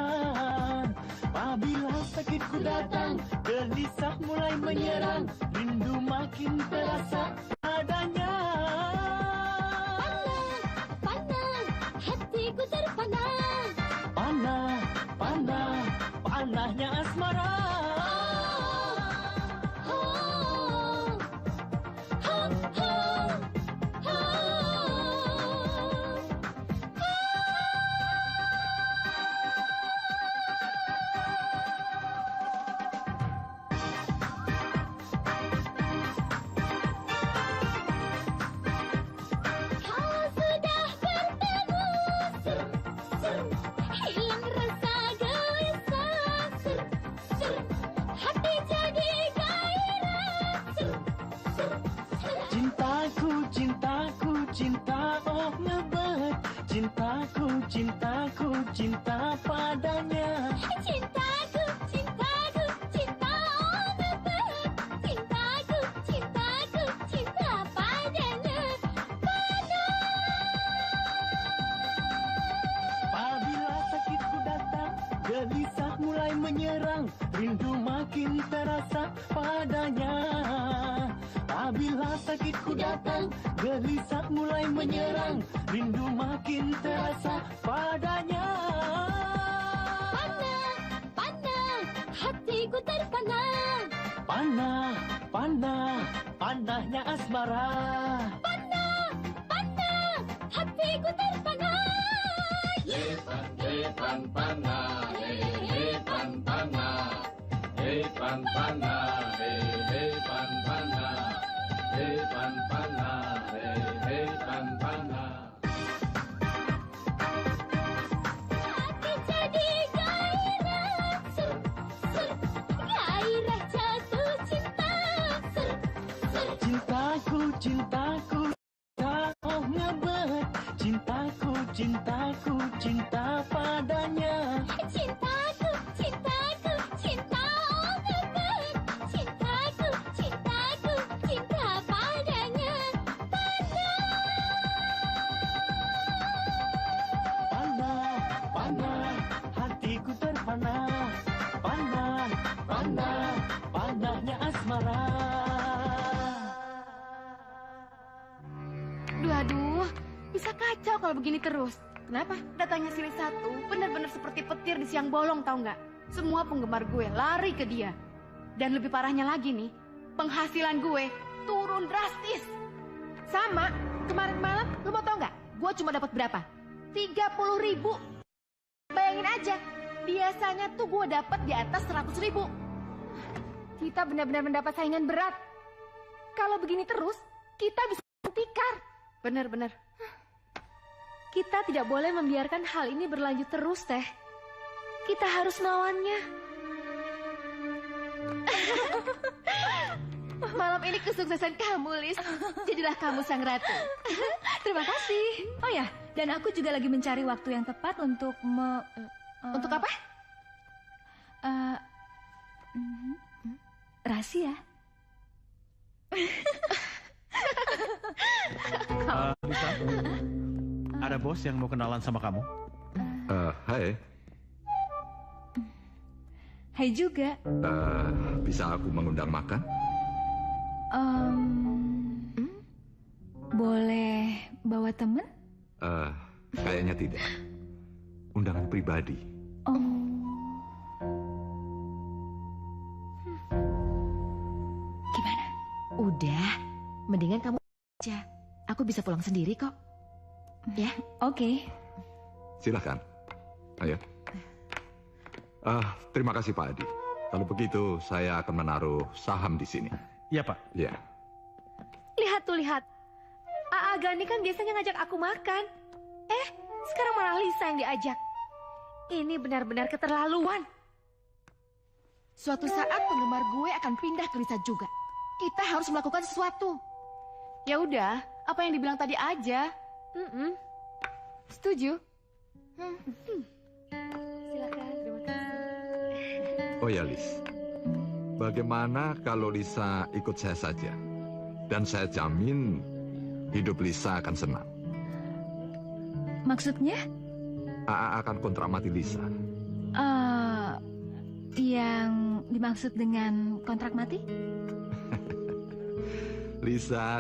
Apabila sakitku datang, gelisah mulai menyerang, rindu makin terasa padanya. Hatiku terpana. Panahnya asmara. Cinta padanya. Cintaku, cinta oh ngebet. Cinta padanya. Apabila sakitku datang, gelisah mulai menyerang, rindu makin terasa padanya. Apabila sakitku datang, gelisah mulai menyerang, rindu makin terasa padanya. Hatiku terpana. Panahnya asmara. Hatiku terpana. Hepan pana, hepan pana, hepan pana, hepan pana, hepan pana, hepan pana. Hati jadi gairah, gairah jatuh cinta. Cintaku, oh ngebet. Cintaku, cinta padanya. Cintaku, cinta oh ngebet. Cintaku, cinta padanya. Panah, hatiku terpana. Panahnya asmara. Aduh, bisa kacau kalau begini terus. Kenapa? Datangnya si Lis satu benar-benar seperti petir di siang bolong, tahu nggak? Semua penggemar gue lari ke dia. Dan lebih parahnya lagi nih, penghasilan gue turun drastis. Sama, kemarin malam lu mau tau nggak? Gue cuma dapat berapa? 30.000. Bayangin aja, biasanya tuh gue dapat di atas 100.000. Kita benar-benar mendapat saingan berat. Kalau begini terus, kita bisa tikar. Benar-benar. Kita tidak boleh membiarkan hal ini berlanjut terus, Teh. Kita harus melawannya. Malam ini kesuksesan kamu, Lis. Jadilah kamu sang ratu. Terima kasih. Oh ya, dan aku juga lagi mencari waktu yang tepat untuk Untuk apa? kasih ya. Lisa, ada bos yang mau kenalan sama kamu. Hai. Hai juga. Bisa aku mengundang makan? Boleh bawa temen? Kayaknya tidak. Undangan pribadi. Gimana? Udah, mendingan kamu aja. Aku bisa pulang sendiri kok. Ya? Oke. Silakan. Ayo. Terima kasih Pak Adi. Kalau begitu saya akan menaruh saham di sini. Iya Pak. Ya. Lihat tuh, lihat. Aa Gani kan biasanya ngajak aku makan. Sekarang malah Lisa yang diajak. Ini benar-benar keterlaluan. Suatu saat penggemar gue akan pindah ke Lisa juga. Kita harus melakukan sesuatu. Ya udah, apa yang dibilang tadi aja. Setuju. Silakan, terima kasih. Oh ya Lis. Bagaimana kalau Lisa ikut saya saja? Dan saya jamin hidup Lisa akan senang. Maksudnya? AA akan kontrak mati Lisa. Yang dimaksud dengan kontrak mati? Lisa.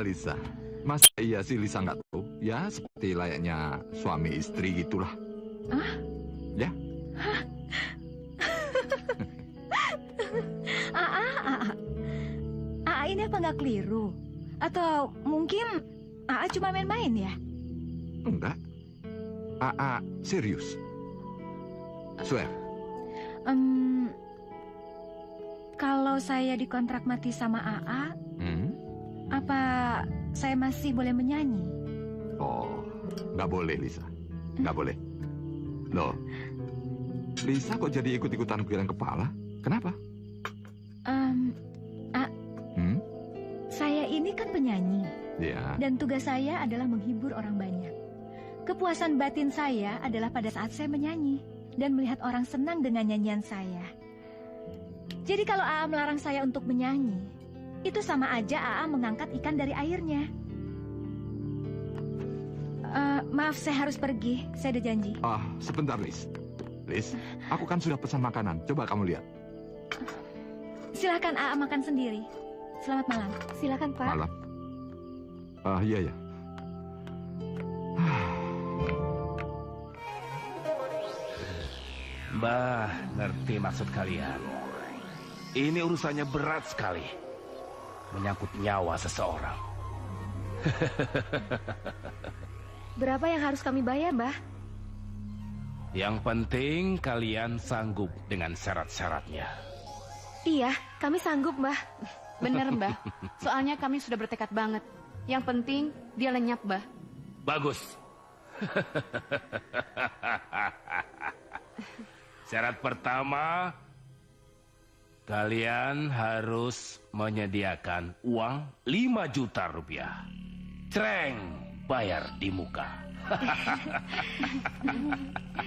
Masa iya sih Lisa nggak tahu? Ya seperti layaknya suami istri gitulah. Ya? Aa ini apa nggak keliru? Atau mungkin Aa cuma main-main ya? Enggak. AA serius. Swear. Kalau saya dikontrak mati sama Aa, apa saya masih boleh menyanyi? Oh, nggak boleh Lisa. Nggak boleh. Loh, Lisa kok jadi ikut-ikutan goyang kepala? Kenapa? Saya ini kan penyanyi. Ya. Dan tugas saya adalah menghibur orang banyak. Kepuasan batin saya adalah pada saat saya menyanyi dan melihat orang senang dengan nyanyian saya. Jadi kalau AA melarang saya untuk menyanyi, itu sama aja AA mengangkat ikan dari airnya. Maaf, saya harus pergi. Saya ada janji. Sebentar, Lis. Lis, aku kan sudah pesan makanan. Coba kamu lihat. Silakan AA makan sendiri. Selamat malam. Silakan, Pak. Malam. Iya. Mbah, ngerti maksud kalian. Ini urusannya berat sekali. Menyangkut nyawa seseorang. Berapa yang harus kami bayar, Mbah? Yang penting kalian sanggup dengan syarat-syaratnya. Iya, kami sanggup, Mbah. Bener, Mbah. Soalnya kami sudah bertekad banget. Yang penting dia lenyap, Mbah. Bagus. Syarat pertama, kalian harus menyediakan uang 5 juta rupiah. Cereng, bayar di muka.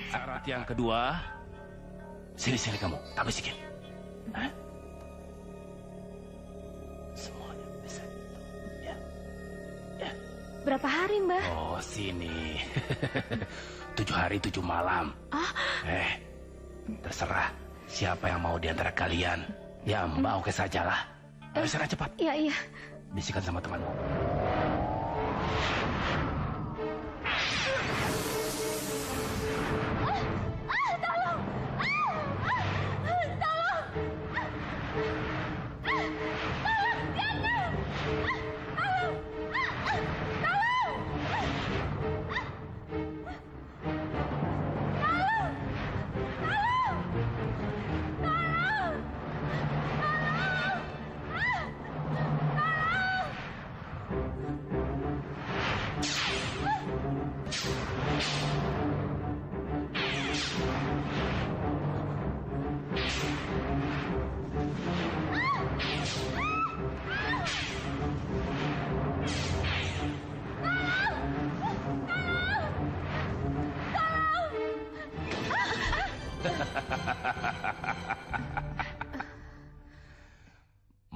Syarat yang kedua, sini kamu, tak bisikin. Semuanya bisa. Ya. Berapa hari, Mbah? Oh, sini. 7 hari 7 malam. Terserah siapa yang mau di antara kalian. Ya, Mbak oke sajalah. Ayo sana cepat. Iya. Bisikan sama temanmu. Tolong! Tolong! Tolong, jangan! Tolong! Tolong!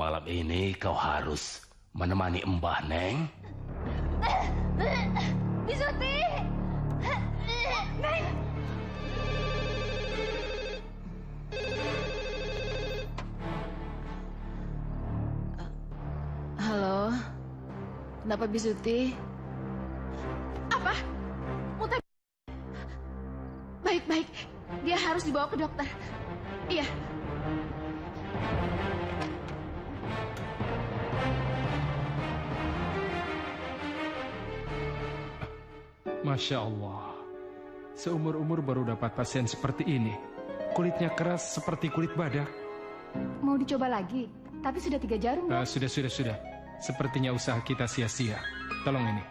malam ini kau harus menemani Mbah Neng. Bisuti! Neng! Halo, kenapa Bisuti? Apa? Muta? Baik-baik, dia harus dibawa ke dokter. Iya. Masya Allah. Seumur-umur baru dapat pasien seperti ini. Kulitnya keras seperti kulit badak. Mau dicoba lagi? Tapi sudah 3 jarum, Dok. Sudah. Sepertinya usaha kita sia-sia. Tolong ini.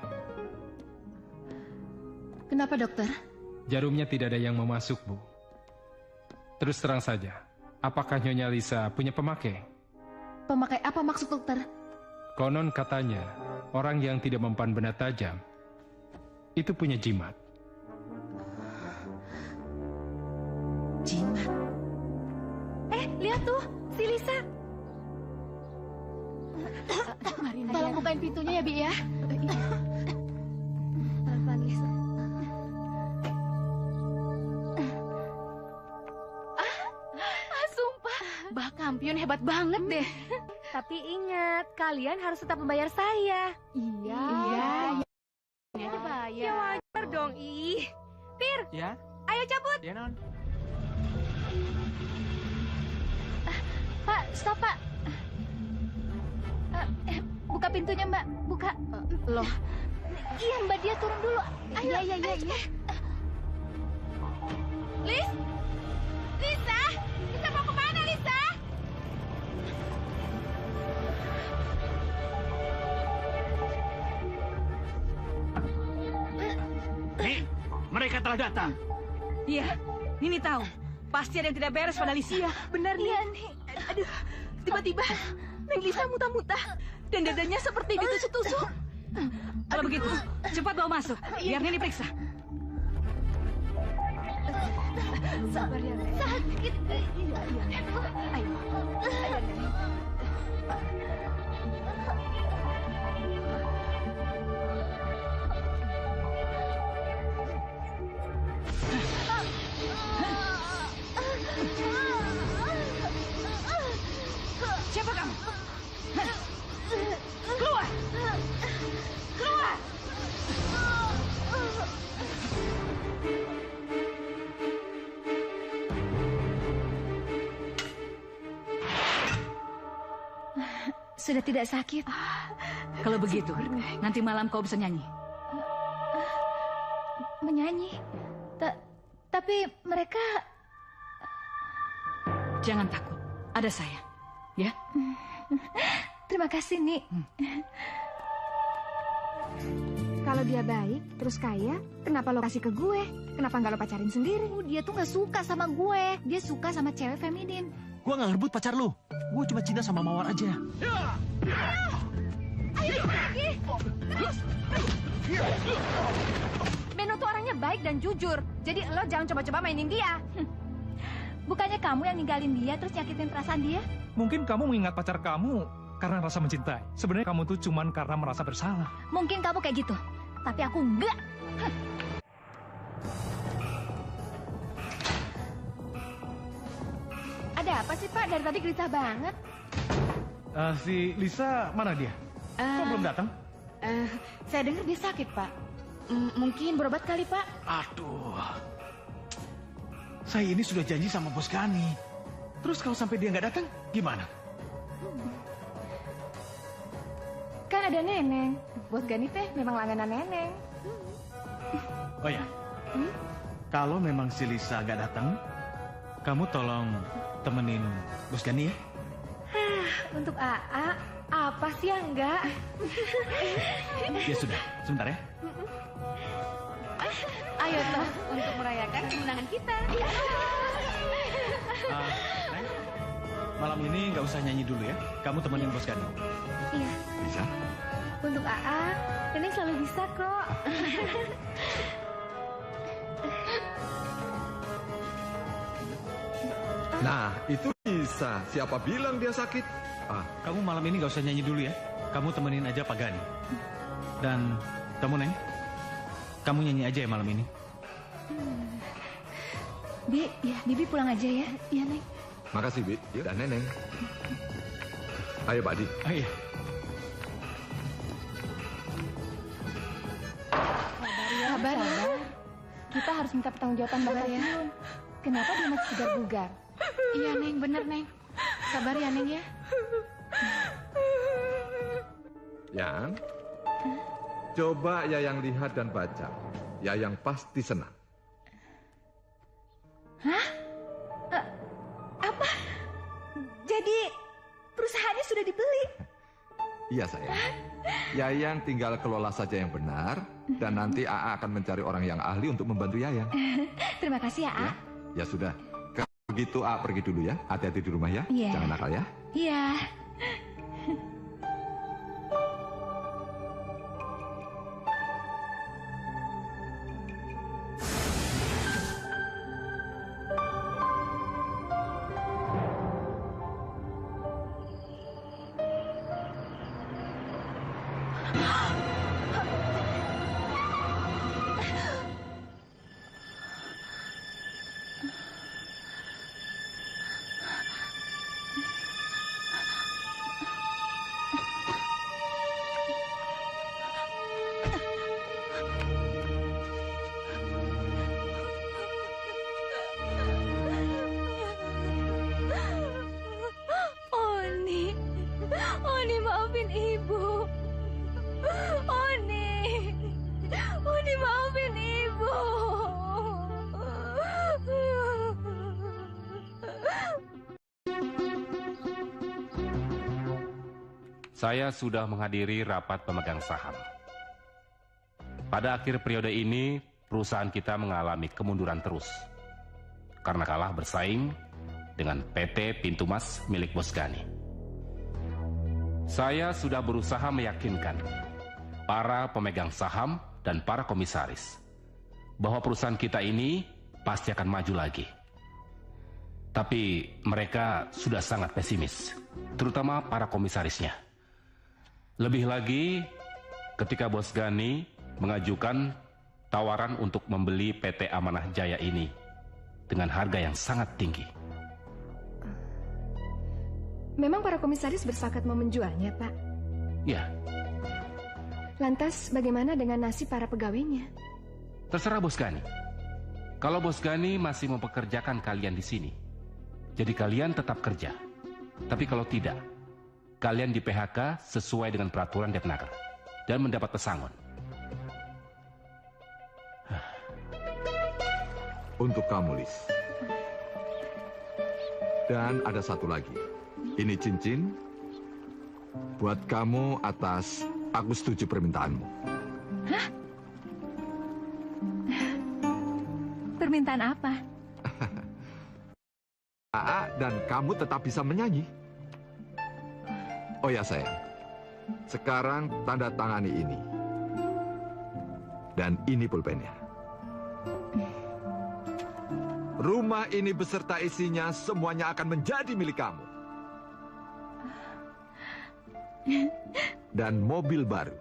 Kenapa, dokter? Jarumnya tidak ada yang mau masuk, Bu. Terus terang saja, apakah Nyonya Lisa punya pemakai? Pemakai apa maksud dokter? Konon katanya, orang yang tidak mempan benda tajam, itu punya jimat. Jimat? Lihat tuh, si Lisa. Tolong bukain pintunya ya, Bi ya. Pelan-pelan, Lisa. Sumpah. Bah Kampion hebat banget deh. Tapi ingat, kalian harus tetap membayar saya. Iya. Ya wajar dong, ih. Pir, Ya? ayo cabut. Ya, Non. Pak, stop, Pak. Buka pintunya, Mbak. Buka. Loh. Iya, Mbak, dia turun dulu. Ayo. Iya. Lis? Lisa? Lisa mau kemana, Lisa? Nih, mereka telah datang. Iya, Nini tahu. Pasti ada yang tidak beres pada Lisa. Benar nih. Aduh, tiba-tiba Neng Lisa muntah-muntah dan dadanya seperti ditusuk-tusuk. Kalau begitu, cepat bawa masuk. Biar Nini periksa. Sabar ya, Neng. Sakit. Iya. Ayo, Neng. Siapa kamu? Keluar! Keluar! Sudah tidak sakit. Kalau begitu, nanti malam kau bisa nyanyi. Menyanyi. Tapi mereka... Jangan takut, ada saya. Ya? Terima kasih, Nik. Kalau dia baik, terus kaya, kenapa lo kasih ke gue? Kenapa nggak lo pacarin sendiri? Dia tuh nggak suka sama gue. Dia suka sama cewek feminin. Gua nggak ngerebut pacar lu. Gua cuma cinta sama Mawar aja. Ayo pergi. Terus. Beno tuh orangnya baik dan jujur. Jadi lo jangan coba-coba mainin dia. Bukannya kamu yang ninggalin dia terus nyakitin perasaan dia? Mungkin kamu mengingat pacar kamu karena rasa mencintai. Sebenarnya kamu tuh cuman karena merasa bersalah. Mungkin kamu kayak gitu. Tapi aku enggak. Ada apa sih, Pak? Dari tadi gelisah banget. Si Lisa mana dia? Kok belum datang? Saya dengar dia sakit, Pak. Mungkin berobat kali, Pak. Aduh. Saya ini sudah janji sama Bos Gani. Terus kalau sampai dia nggak datang, gimana? Kan ada Neneng. Bos Gani teh memang langganan Neneng. Oh ya, kalau memang si Lisa nggak datang, kamu tolong temenin Bos Gani ya. Untuk AA, apa sih yang enggak? Ya sudah, sebentar ya. Ayo toh untuk merayakan kemenangan kita. Neng, malam ini nggak usah nyanyi dulu ya. Kamu temenin Bos Gani. Iya. Bisa? Untuk AA, Neneng selalu bisa kok. Nah, itu bisa. Lisa, siapa bilang dia sakit? Kamu malam ini gak usah nyanyi dulu ya. Kamu temenin aja Pak Gani. Dan kamu, Neng, kamu nyanyi aja ya malam ini. Bibi pulang aja ya. Iya, Neng. Makasih, Bi. Dan Neneng. Ayo, Pak Adi. Ayo. Sabar ya. Kita harus minta pertanggungjawaban Bapak ya. Kenapa dia masih segar bugar? Iya, Neng, bener, Neng. Sabar ya, Neng ya. Yang, coba Yayang lihat dan baca. Yayang pasti senang. Hah? Apa? Jadi perusahaannya sudah dibeli? Iya, sayang. Yayang tinggal kelola saja yang benar, dan nanti AA akan mencari orang yang ahli untuk membantu Yayang. Terima kasih ya, A. Ya sudah. Kalau begitu AA pergi dulu ya. Hati-hati di rumah ya. Iya. Jangan nakal ya. Iya. Oni, maafin Ibu. Oni maafin Ibu. Saya sudah menghadiri rapat pemegang saham. Pada akhir periode ini, perusahaan kita mengalami kemunduran terus. Karena kalah bersaing dengan PT Pintu Mas milik Bos Gani. Saya sudah berusaha meyakinkan para pemegang saham dan para komisaris bahwa perusahaan kita ini pasti akan maju lagi. Tapi mereka sudah sangat pesimis, terutama para komisarisnya. Lebih lagi ketika Bos Gani mengajukan tawaran untuk membeli PT Amanah Jaya ini dengan harga yang sangat tinggi. Memang para komisaris bersepakat mau menjualnya, Pak? Ya. Lantas bagaimana dengan nasib para pegawainya? Terserah Bos Gani. Kalau Bos Gani masih mempekerjakan kalian di sini, jadi kalian tetap kerja. Tapi kalau tidak, kalian di PHK sesuai dengan peraturan Depnaker dan mendapat pesangon. Untuk kamu, Lis. Dan ada satu lagi. Ini cincin buat kamu atas aku setuju permintaanmu. Hah? Permintaan apa? AA dan kamu tetap bisa menyanyi. Oh ya sayang, sekarang tanda tangani ini. Dan ini pulpennya. Rumah ini beserta isinya semuanya akan menjadi milik kamu. Dan mobil baru.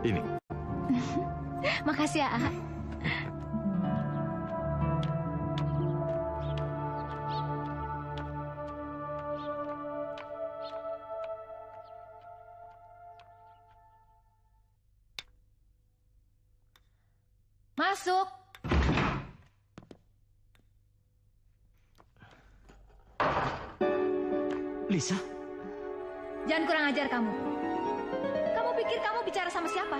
Ini. Makasih ya, A. Masuk. Lisa? Jangan kurang ajar kamu. Kamu pikir kamu bicara sama siapa?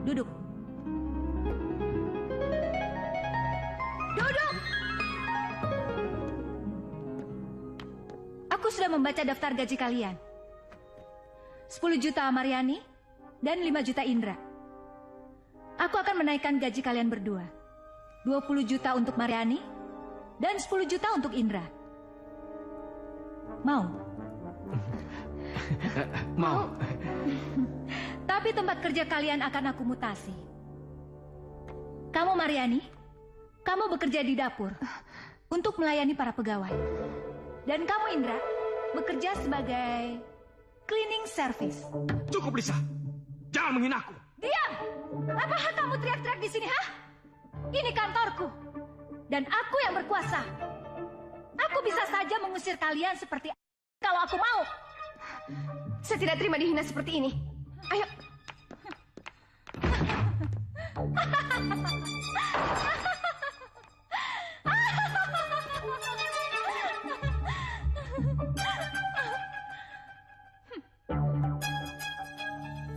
Duduk. Duduk! Aku sudah membaca daftar gaji kalian. 10 juta Mariani dan 5 juta Indra. Aku akan menaikkan gaji kalian berdua. 20 juta untuk Mariani dan 10 juta untuk Indra. Mau? Mau. Tapi tempat kerja kalian akan aku mutasi. Kamu Mariani, kamu bekerja di dapur untuk melayani para pegawai. Dan kamu Indra, bekerja sebagai cleaning service. Cukup Lisa, jangan menghina aku. Diam! Apa hak kamu teriak-teriak di sini, hah? Ini kantorku, dan aku yang berkuasa. Aku bisa saja mengusir kalian seperti kalau aku mau. Saya tidak terima dihina seperti ini. Ayo.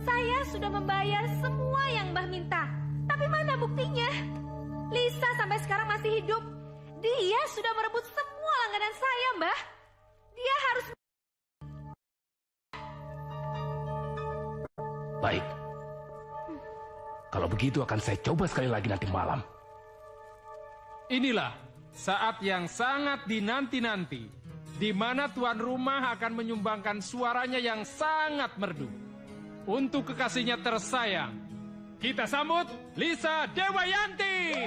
Saya sudah membayar semua yang Mbah minta. Tapi mana buktinya? Lisa sampai sekarang masih hidup. Dia sudah merebut semua langganan saya, Mbah. Dia harus... Baik. Kalau begitu akan saya coba sekali lagi nanti malam. Inilah saat yang sangat dinanti-nanti, di mana tuan rumah akan menyumbangkan suaranya yang sangat merdu untuk kekasihnya tersayang. Kita sambut Lisa Dewayanti.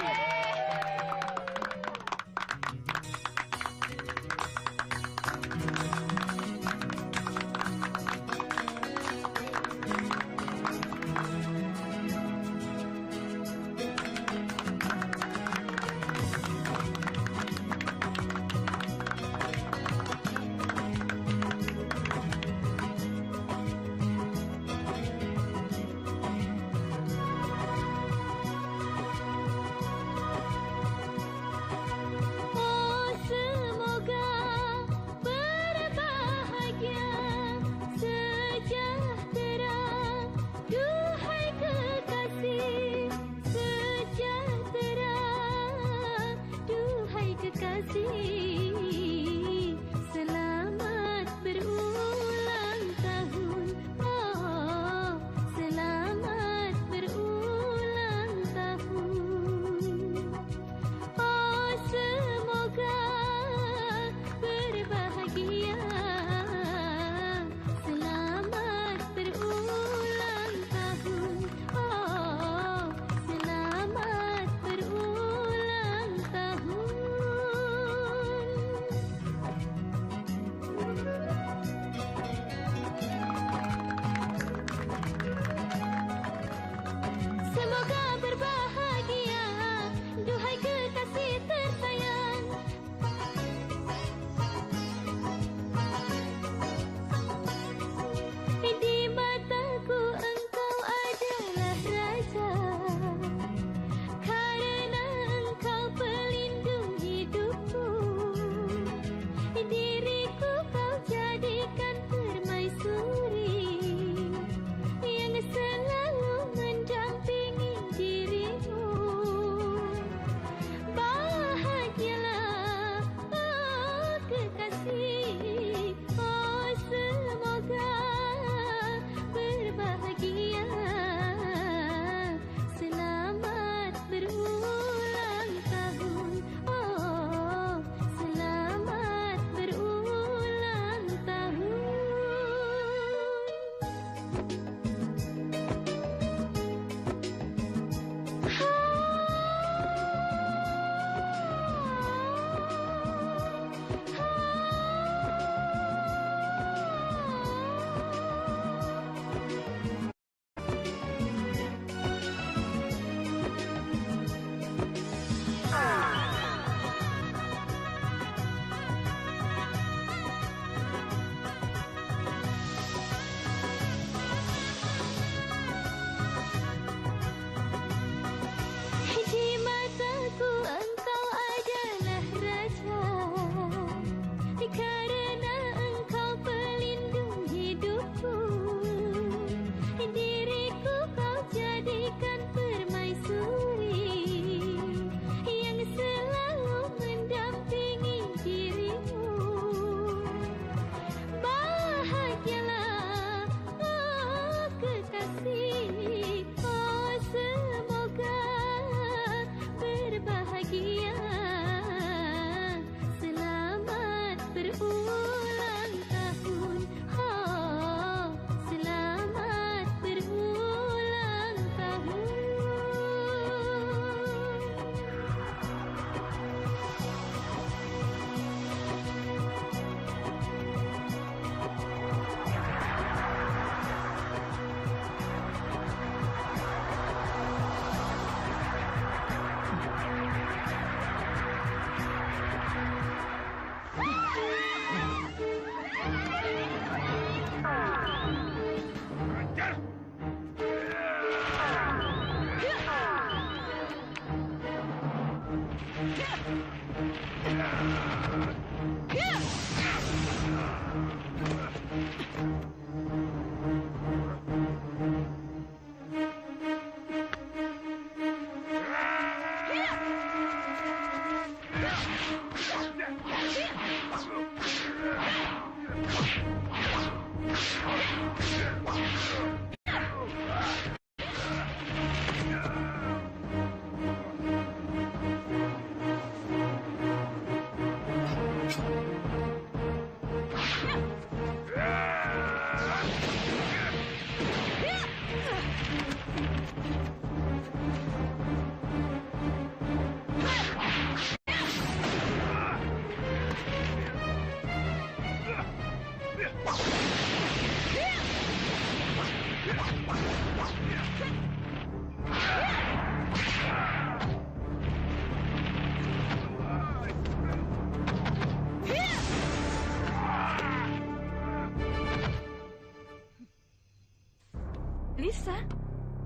Lisa?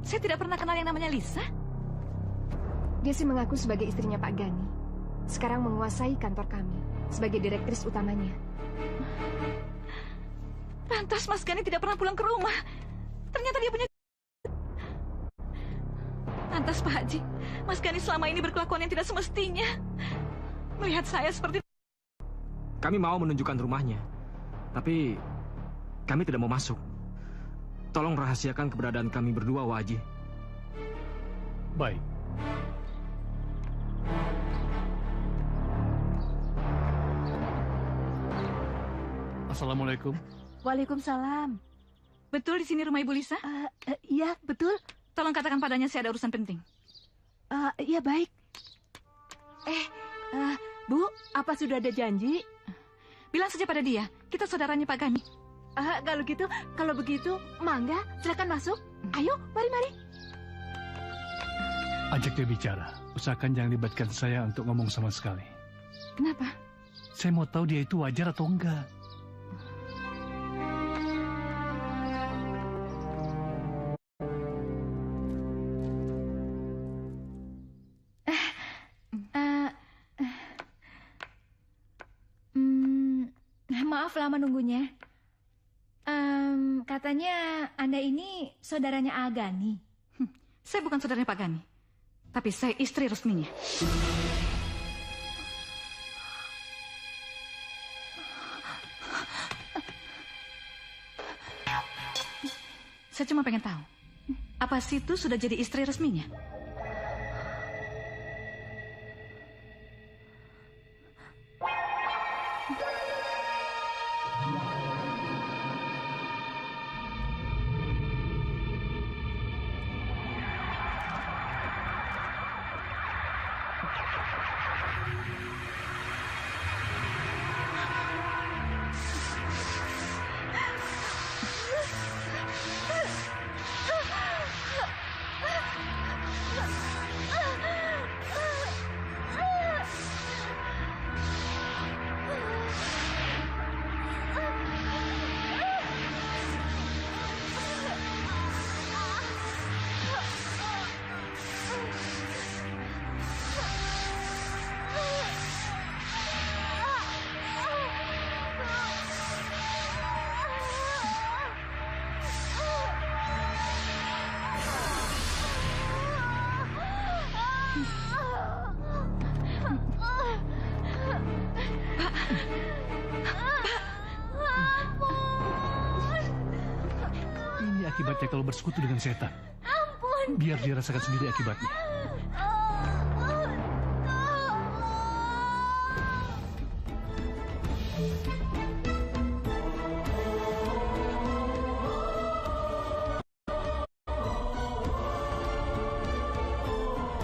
Saya tidak pernah kenal yang namanya Lisa. Dia sih mengaku sebagai istrinya Pak Gani. Sekarang menguasai kantor kami sebagai direktris utamanya. Pantas Mas Gani tidak pernah pulang ke rumah. Ternyata dia punya... Pantas Pak Haji, Mas Gani selama ini berkelakuan yang tidak semestinya. Melihat saya seperti... Kami mau menunjukkan rumahnya, tapi kami tidak mau masuk. Tolong rahasiakan keberadaan kami berdua, Wak Haji. Baik. Assalamualaikum. Waalaikumsalam. Betul di sini rumah Ibu Lisa? Iya, betul. Tolong katakan padanya saya ada urusan penting. Iya, baik. Bu, apa sudah ada janji? Bilang saja pada dia, kita saudaranya Pak Gani. Kalau begitu, mangga, silakan masuk. Ayo, mari. Ajak dia bicara. Usahakan jangan libatkan saya untuk ngomong sama sekali. Kenapa? Saya mau tahu dia itu wajar atau enggak. Maaf lama nunggunya. Katanya Anda ini saudaranya Agani. Saya bukan saudaranya Pak Gani, tapi saya istri resminya. Saya cuma pengen tahu, apa Situ sudah jadi istri resminya? Ini akibatnya kalau bersekutu dengan setan. Ampun. Biar dia rasakan sendiri akibatnya.